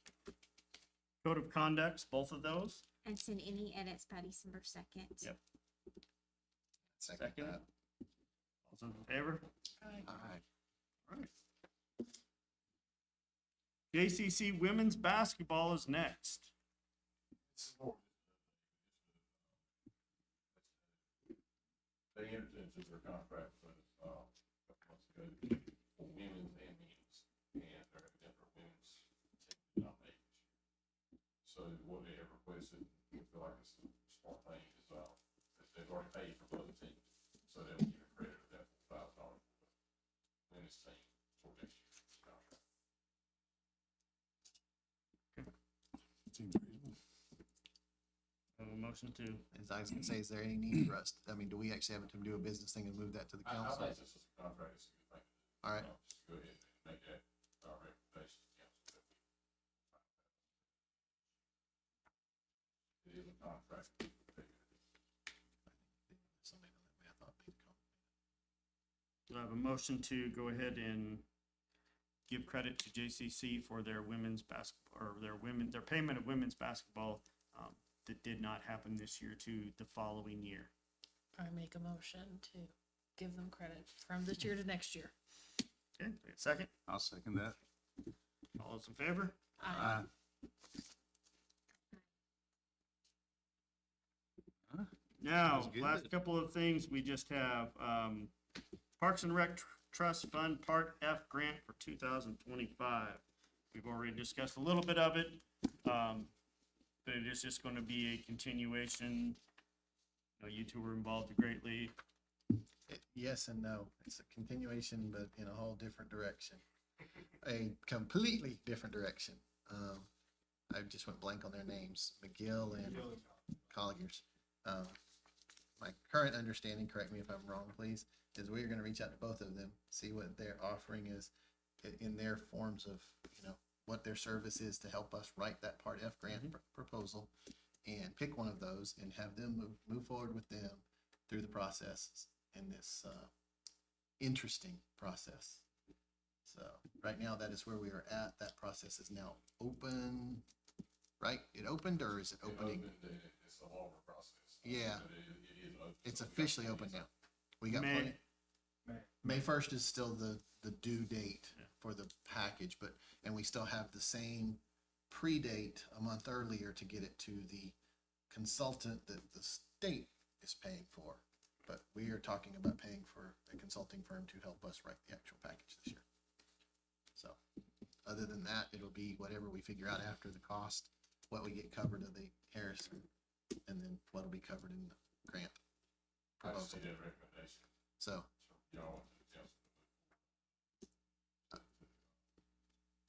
code of conducts, both of those. and send any edits by December 2nd. Yep. Second Second. that. All those in favor? Aye. All right. JCC women's basketball is next. They entered into their contract with us, a couple months ago, for women's and men's, and they're evident for women's team nomination. So what they have requested, we feel like it's a smart thing, is, that they've already paid for both teams, so they'll get a credit of that $5,000 for the women's team for next year's contract. Seems reasonable. Have a motion to, As I was gonna say, is there any need for us, I mean, do we actually have to do a business thing and move that to the I council? think this is a contract, it's a good thing. All right, Just go ahead and make that our recommendation to council. It is a contract. somebody on that way, I thought made a comment. do I have a motion to go ahead and give credit to JCC for their women's basketball, or their payment of women's basketball, that did not happen this year to the following year. I make a motion to give them credit from this year to next year. Okay, do I get a second? I'll second that. All those in favor? Aye. Now, Sounds good. last couple of things, we just have, Parks and Rec Trust Fund Part F grant for 2025. We've already discussed a little bit of it, but it is just gonna be a continuation. You know, you two were involved greatly. Yes and no. It's a continuation, but in a whole different direction. A completely different direction. I just went blank on their names, McGill and Colliers. My current understanding, correct me if I'm wrong, please, is we're gonna reach out to both of them, see what their offering is in their forms of, you know, what their service is to help us write that Part F grant proposal, and pick one of those and have them move forward with them through the process in this interesting process. So right now, that is where we are at. That process is now open, right? It opened, or is it opening? It's a longer process. Yeah. But it is open. It's So we got officially plenty open of now. time. We got May. plenty. May. May 1st is still the due date Yeah. for the package, and we still have the same pre-date a month earlier to get it to the consultant that the state is paying for. But we are talking about paying for a consulting firm to help us write the actual package this year. So, other than that, it'll be whatever we figure out after the cost, what we get covered of the Harrison, and then what'll be covered in the grant I just proposal. see that recommendation, So, so y'all want to the council.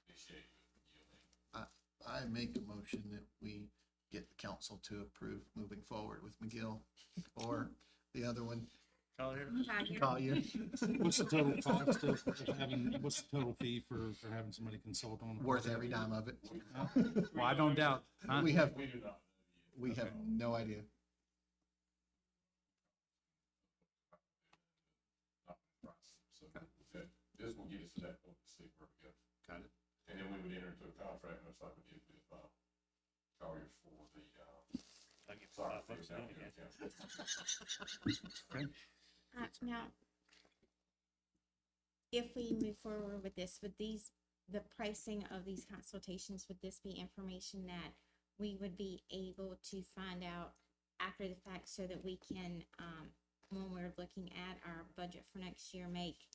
Initiate with you. I make a motion that we get the council to approve moving forward with McGill or the other one, Collier? Collier. What's the total cost of having, what's the total fee for having somebody consult on? a Worth project? every dime of it. Well, I don't doubt. Huh? We have, We do not. we have no idea. So this will get us to that point to see where we go. Got it. And then we would enter into a contract, much like we did with, Colliers for the, soccer field down here in town. Now, if we move forward with this, would the pricing of these consultations, would this be information that we would be able to find out after the fact so that we can, when we're looking at our budget for next year, make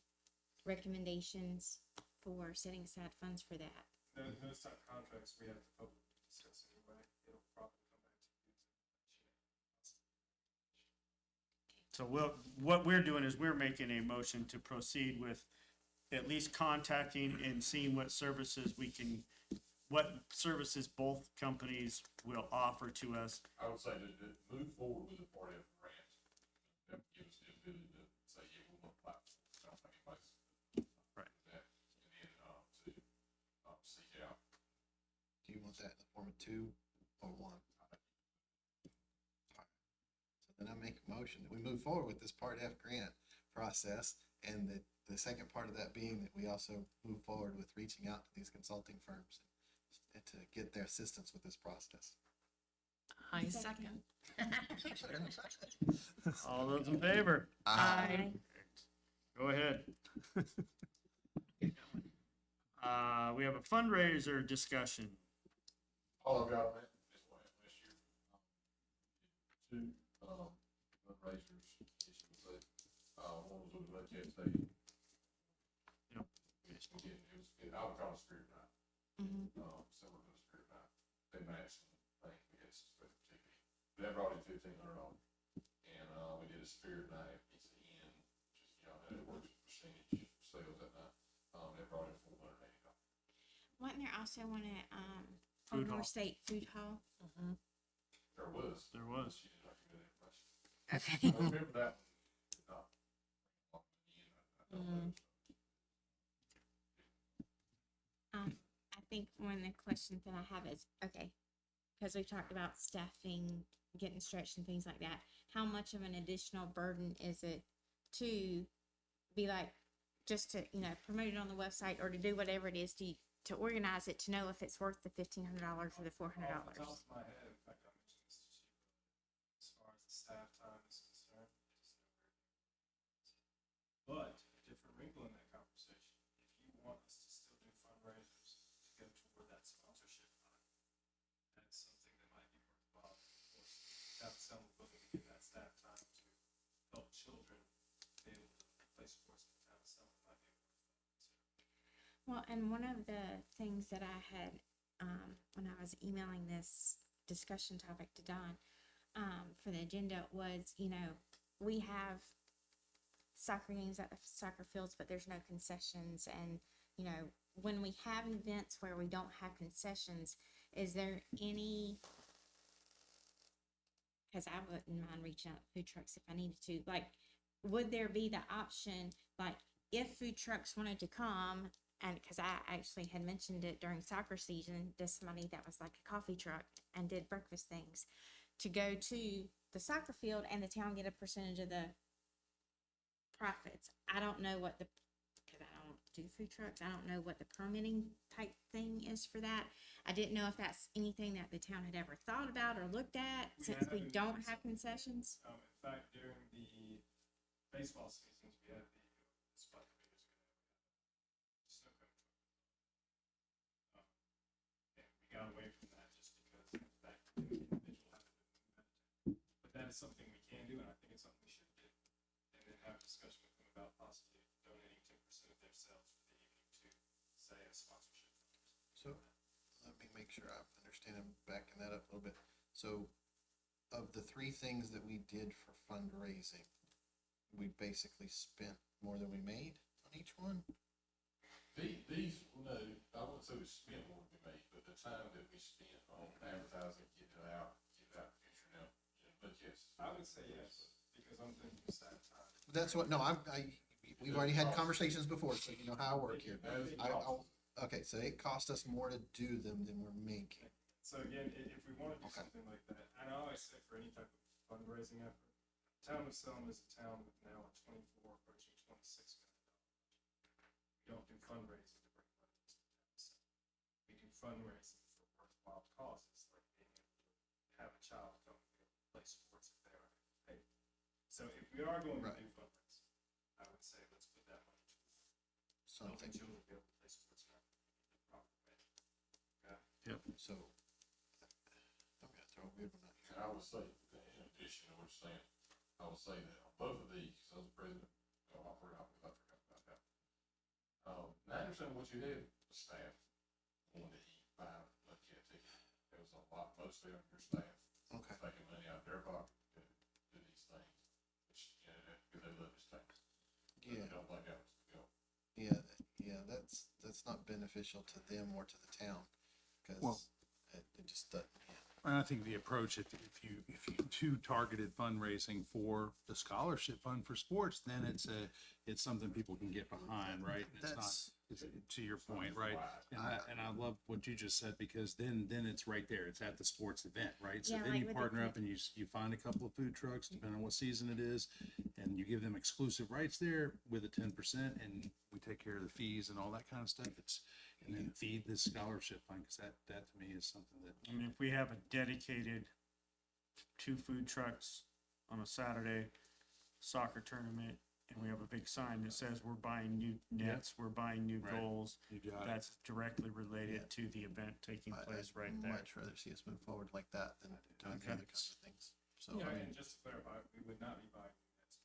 recommendations for setting aside funds for that. Those type of contracts, we have to publicly discuss anyway. It'll probably come back to you. So what we're doing is we're making a motion to proceed with at least contacting and seeing what services both companies will offer to us. I would say to move forward with the Part F grant. That would give us the ability to say, yeah, we'll apply. I don't think anybody's. Right. That, and then, to, seek out. Do you want that in the form of 2 or 1? So then I make a motion that we move forward with this Part F grant process, and that the second part of that being that we also move forward with reaching out to these consulting firms and to get their assistance with this process. I Second. second. All those in favor? Aye. Go ahead. We have a fundraiser discussion. All I've got on that is last year. Two, fundraisers, as you can see. One was with the Buckhead Stadium. Yep. I would call it Spirit Night. Mhm. Similar to the Spirit Night. They matched the thing, we had special ticket. That brought in $1,500. And, we did a Spirit Night, it's the end, just, you know, how it works, percentage sales that night. That brought in $480. Wasn't there also one at, Food Old hall. North State Food Hall? There was. There was. She did not give that impression. Okay. I remember that one. Did not. I don't know. I think one of the questions that I have is, okay, because we've talked about staffing, getting stretched and things like that. How much of an additional burden is it to be like, just to, promote it on the website or to do whatever it is to organize it, to know if it's worth the $1,500 or the $400? Off the top of my head, in fact, I mentioned this to Chief, as far as the staff time is concerned, but a different wrinkle in that conversation, if you want us to still do fundraisers to go toward that sponsorship line, that's something that might be worthwhile. Of course, have someone looking to get that staff time to help children be able to play sports in the town, something might be worthwhile. Well, and one of the things that I had, when I was emailing this discussion topic to Don, for the agenda was, we have soccer games at the soccer fields, but there's no concessions. And, when we have events where we don't have concessions, is there any, because I wouldn't mind reaching out to food trucks if I needed to, like, would there be the option, like, if food trucks wanted to come, and because I actually had mentioned it during soccer season to somebody that was like a coffee truck and did breakfast things, to go to the soccer field and the town get a percentage of the profits. I don't know what because I don't do food trucks, I don't know what the permitting type thing is for that. I didn't know if that's anything that the town had ever thought about or looked at, since we don't have concessions. In fact, during the baseball seasons, we had the spot snow cone truck. And we got away from that just because of the fact that the individual had to move that. But that is something we can do, and I think it's something we should do. And then have a discussion with them about possibly donating 10% of their sales for the evening to, say, a sponsorship. So let me make sure I'm understanding, backing that up a little bit. So of the 3 things that we did for fundraising, we basically spent more than we made on each one? These, no, I wouldn't say we spent more than we made, but the time that we spent on advertising, getting it out, future now, but yes. I would say yes, because I'm thinking staff time. That's what, no, we've already had conversations before, so you know how I work here. Okay, so it cost us more to do them than we're making. So again, if we want to do Okay. something like that, and I always say for any type of fundraising effort, the town of Selma is a town with now a 24, approaching $26 million. We don't do fundraising to bring money into the town of Selma. We do fundraising for worthwhile causes, like being able to have a child come and be able to play sports if they're paid. So if we are going Right. to do fundraising, I would say let's put that money to helping Something, children be able to play sports in the proper way. Okay? so I'm gonna throw a weird one out here. And I would say, in saying. I will say that on both of these, as president, I forgot about that. 90% of what you had was staff wanting to eat, buy, look at ticket. It was a lot, mostly on your staff, Okay. taking money out of their pocket to do these things, which, you know, because they love this thing. Yeah. They don't like ours to go. Yeah, that's not beneficial to them or to the town, Well- cause it just doesn't, yeah. And I think the approach, if you do targeted fundraising for the scholarship fund for sports, then it's something people can get behind, right? And it's not, That's- to your point, right? And I love what you just said, because then it's right there. It's at the sports event, right? So Yeah, then like you with the partner kid- up and you find a couple of food trucks, depending on what season it is, and you give them exclusive rights there with a 10%, and we take care of the fees and all that kind of stuff. And then feed this scholarship fund, because that to me is something that, I mean, if we have a dedicated 2 food trucks on a Saturday soccer tournament, and we have a big sign that says we're buying new nets, we're buying new Right. goals, you got it. that's directly Yeah. related to the event taking place I'd right there. much rather see us move forward like that than doing the Okay. other kinds of things. So, Yeah, I and mean, just to clarify, we would not be buying nets.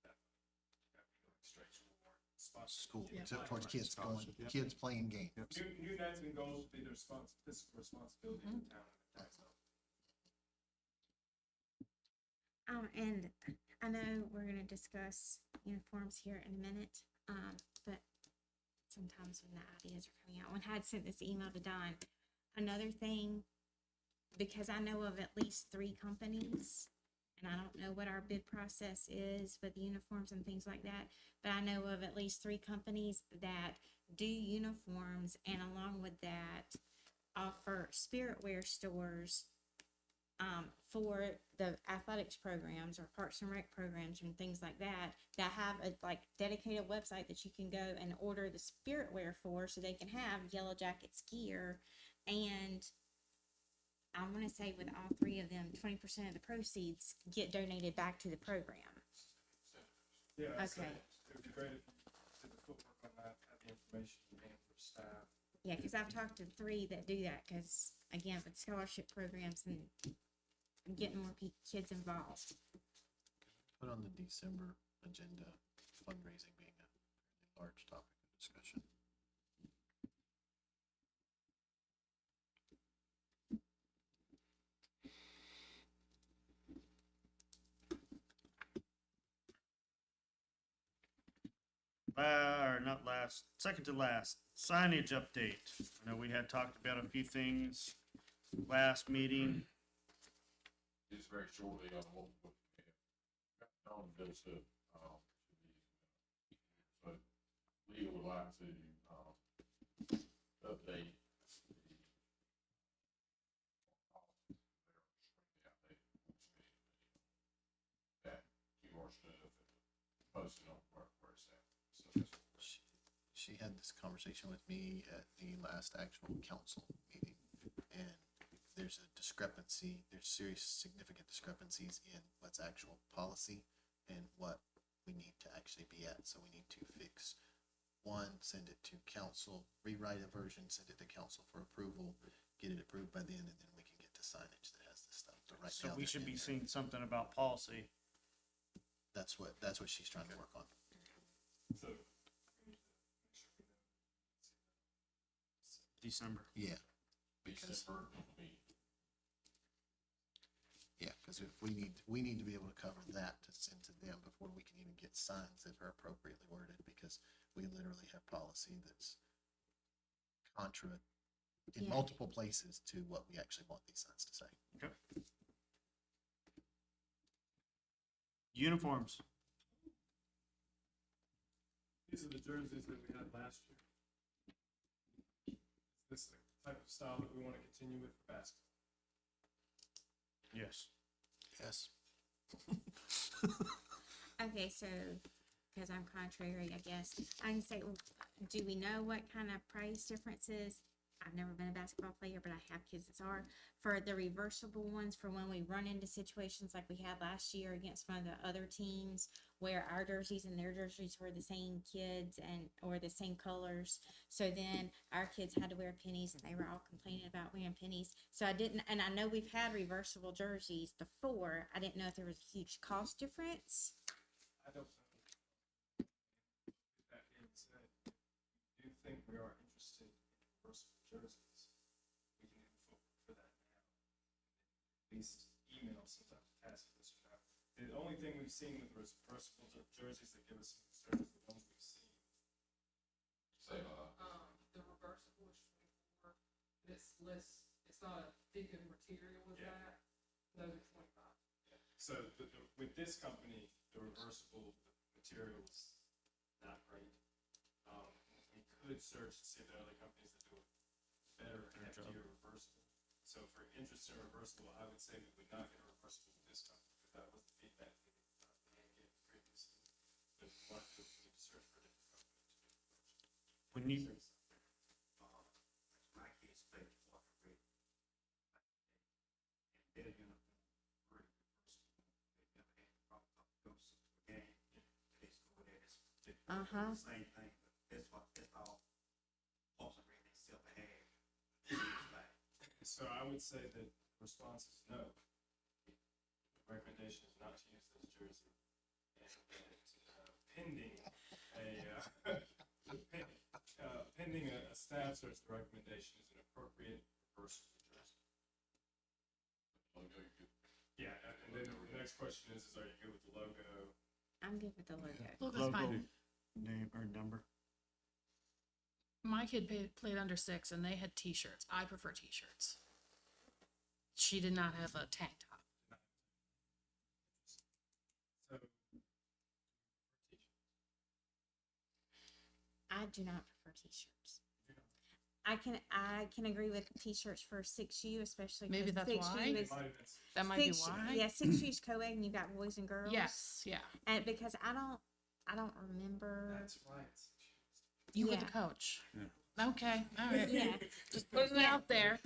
That would be going straight toward sponsorship. school, Yeah. except towards kids Scholarship, going, yep. kids playing games. Yep. New nets and goals would be the fiscal responsibility of the town and the tax dollars. And I know we're gonna discuss uniforms here in a minute, but sometimes when the ideas are coming out, when I had sent this email to Don, another thing, because I know of at least 3 companies, and I don't know what our bid process is with uniforms and things like that, but I know of at least 3 companies that do uniforms, and along with that, offer spirit wear stores for the athletics programs or Parks and Rec programs and things like that, that have a like dedicated website that you can go and order the spirit wear for, so they can have Yellow Jackets gear. And I want to say with all 3 of them, 20% of the proceeds get donated back to the program. Yeah, I'd say Okay. it would be great if you did the footwork on that, had the information in hand for staff. Yeah, because I've talked to 3 that do that, because again, with scholarship programs and getting more kids involved. Put on the December agenda, fundraising being a fairly large topic of discussion. Or not last, second to last, signage update. I know we had talked about a few things last meeting. Just very shortly on what we have. On those, but Leah would like to, update that QR stuff, posted on where it's at. So that's what we're- She had this conversation with me at the last actual council meeting, and there's a discrepancy, there's serious significant discrepancies in what's actual policy and what we need to actually be at, so we need to fix one, send it to council, rewrite a version, send it to council for approval, get it approved by then, and then we can get to signage that has this stuff, but right So now we they're should in be there. seeing something about policy. That's what she's trying to work on. So we need to make sure we know. December. Yeah, because December meeting. yeah, because we need to be able to cover that to send to them before we can even get signs that are appropriately worded, because we literally have policy that's contra in Yeah. multiple places to what we actually want these signs to say. Okay. Uniforms. These are the jerseys that we had last year. Is this the type of style that we want to continue with for basketball? Yes. Yes. Okay, so, because I'm contrary, I guess, I can say, well, do we know what kind of price differences? I've never been a basketball player, but I have kids that are, for the reversible ones, for when we run into situations like we had last year against one of the other teams where our jerseys and their jerseys were the same kids and, or the same colors. So then our kids had to wear pennies and they were all complaining about wearing pennies. So I didn't, and I know we've had reversible jerseys before. I didn't know if there was a huge cost difference. I don't know. That being said, I do think we are interested in reversible jerseys. We can move forward for that now. At least email sometimes task this or not. The only thing we've seen with reversible jerseys that give us some concern is the ones we've seen. Say, The reversible is 24, and it's less, it's not a thicker material as Yeah. that. Those are 25. So with this company, the reversible material is not great. We could search and see if there are other companies that do a better and heftier reversible. So if we're interested in reversible, I would say we would not get a reversible with this company, because that was the feedback we had given previously. But if we want to, we need to search for a different company to do reversible. We need, My kids played the fourth grade. And their uniform were reversible. They never had a problem go to a game. They scored there, it's Uh-huh. the same thing, but that's all. Boston Red themselves had. So I would say that the response is no. The recommendation is not to use this jersey. And that pending pending a staff search, the recommendation is an appropriate reversible jersey. logo, you could, Yeah, and then the next question is are you good with the logo? I'm good with the logo. Logo's logo, fine. name or number. My kid played under 6 and they had t-shirts. I prefer t-shirts. She did not have a tank top. So, I do not prefer t-shirts. I can agree with t-shirts for 6U, especially. Maybe 'cause that's 6U why? it is- might have been. That might be 6U why. Yeah, 6U's co-ed and you've got boys and girls. Yes, yeah. And because I don't remember. That's right. You were the Yeah. coach. Okay, all right. Yeah. Just putting it Yeah. out there.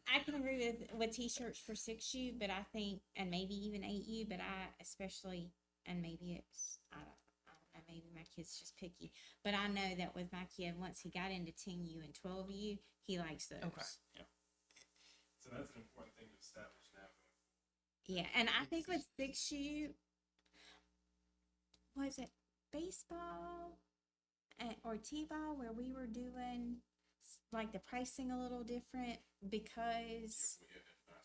I can agree with t-shirts for 6U, but I think, and maybe even 8U, but I especially, and maybe it's, I don't know, maybe my kid's just picky, but I know that with my kid, once he got into 10U and 12U, he likes those. Okay. So that's an important thing to establish now. Yeah, and I think with 6U, was it baseball or t-ball where we were doing like the pricing a little different because. we had that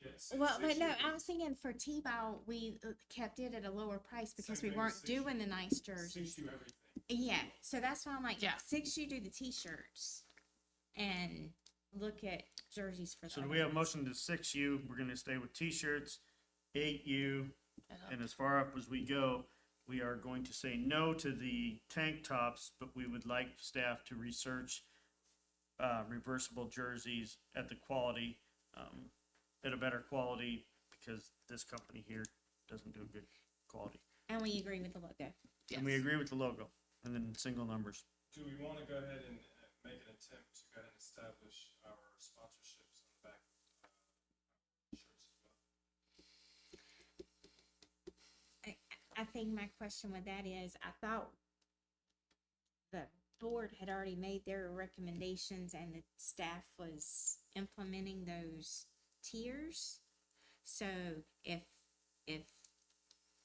nice jerseys. Yes. Well, but no, I was thinking for T-ball, we kept it at a lower price because Same we thing weren't with 6U. doing the nice jerseys. 6U everything. Yeah, so that's why I'm like, Yeah. 6U do the T-shirts and look at jerseys for So the do we have a other motion to 6U? We're gonna stay with t-shirts, 8U, and as far up as we go, we are going to say no to the tank tops, but we would like staff to research reversible jerseys at the quality, at a better quality, because this company here doesn't do a good quality. ones. And we agree with the logo. And we agree with the logo, and then single numbers. Do we want to go ahead and make an attempt to go ahead and establish our sponsorships on the back of our shirts as well? I think my question with that is, I thought the board had already made their recommendations and the staff was implementing those tiers. So if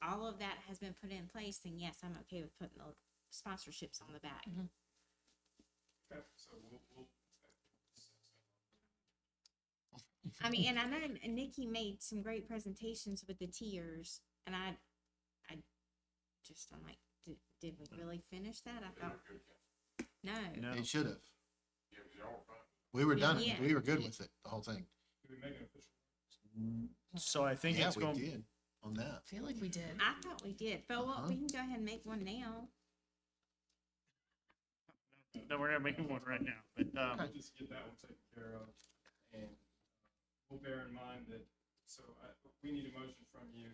all of that has been put in place, then yes, I'm okay with putting the sponsorships on the back. Okay, so we'll I mean, and I know Nikki made some great presentations with the tiers, and I just, I'm like, did we really finish that? I They thought, were good, yeah. no. No. They should have. Yeah, 'cause y'all were fine. We were done. Yeah. We were good with it, the whole thing. do we make an official? So I think Yeah, it's we going, did on that. I feel like we did. I thought we did, but well, Uh-huh. we can go ahead and make one now. no, we're not making one right now, but, We'll just get that one taken care of, and we'll bear in mind that, so we need a motion from you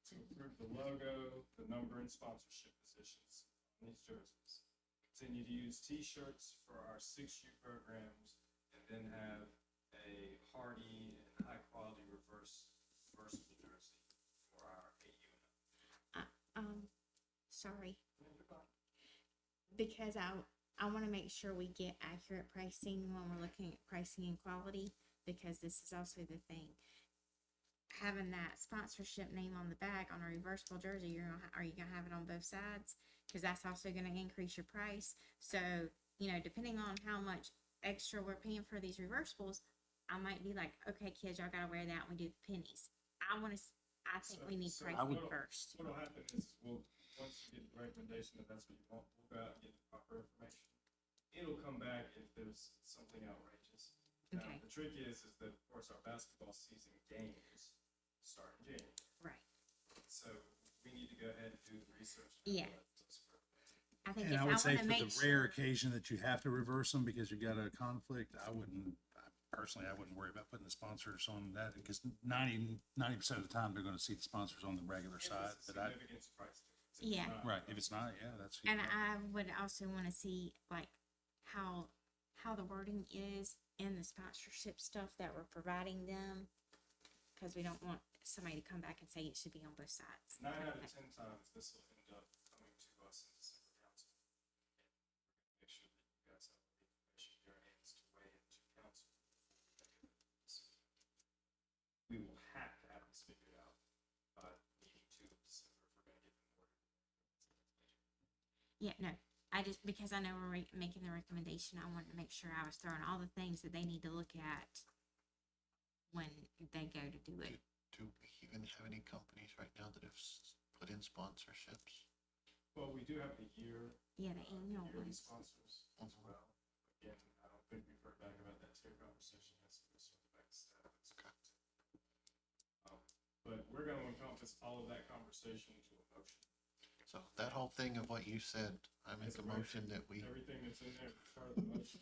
to approve the logo, the number and sponsorship positions on these jerseys. continue to use T-shirts for our 6U programs, and then have a hardy and high-quality reversible jersey for our 8U and up. Sorry. Because I want to make sure we get accurate pricing when we're looking at pricing and quality, because this is also the thing. Having that sponsorship name on the back on a reversible jersey, are you gonna have it on both sides? Because that's also gonna increase your price. So, depending on how much extra we're paying for these reversibles, I might be like, okay, kids, y'all gotta wear that when we do the pennies. I think we need So pricing first. What'll happen is, once you get the recommendation that that's what you want, we'll go out and get the proper information. It'll come back if there's something outrageous. Now, Okay. the trick is that, of course, our basketball season games start in January. Right. So we need to go ahead and do the research. Yeah. I think And it's, I I would say wanna for make the rare sure. occasion that you have to reverse them because you got a conflict, I wouldn't worry about putting the sponsors on that because 90% of the time they're gonna see the sponsors on the regular side. It's a But I, significant price difference. If it's Yeah. not, right, if it's not, yeah, that's. And I would also wanna see like how the wording is in the sponsorship stuff that we're providing them. Cause we don't want somebody to come back and say it should be on both sides. 9 out of 10 times, this will end up coming to us in December council. Make sure that you guys have all the information in your hands to weigh into council. We will have to have this figured out by meeting 2 of December if we're gonna get them ordered. Yeah, no, I just, because I know we're making the recommendation, I wanted to make sure I was throwing all the things that they need to look at when they go to do it. Do we even have any companies right now that have put in sponsorships? Well, we do have the Yeah, the annual yearly ones. sponsors as well. Again, I don't think we've heard back about that tier conversation. That's the circle back to staff. But we're gonna encompass all of that conversation into a motion. So that whole thing of what you said, I make a motion that we, Everything that's in there is part of the motion.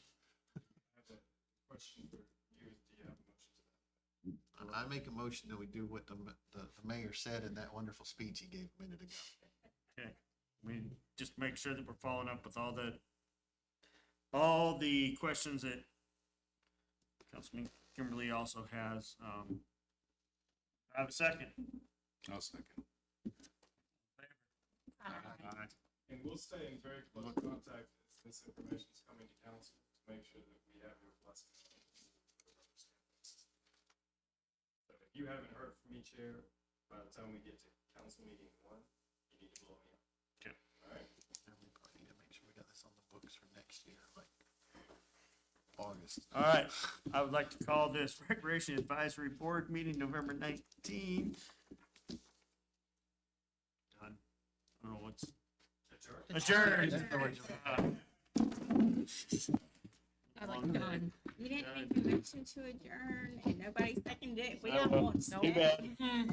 I have a question for you. Do you have a motion to that? I make a motion that we do what the mayor said in that wonderful speech he gave a minute ago. Okay, we just make sure that we're following up with all the questions that Councilman Kimberly also has. I have a second. I'll second. Aye. And we'll stay in very close contact as this information is coming to council to make sure that we have your blessing. But if you haven't heard from me, Chair, by the time we get to council meeting 1, you need to blow me up. Okay. All right? And we probably need to make sure we got this on the books for next year, like August. All right, I would like to call this Recreation Advisory Board meeting November 19. Done. I don't know what's adjourned. I like done. You didn't make a motion to adjourn and nobody seconded it. We Oh, don't want too bad. to.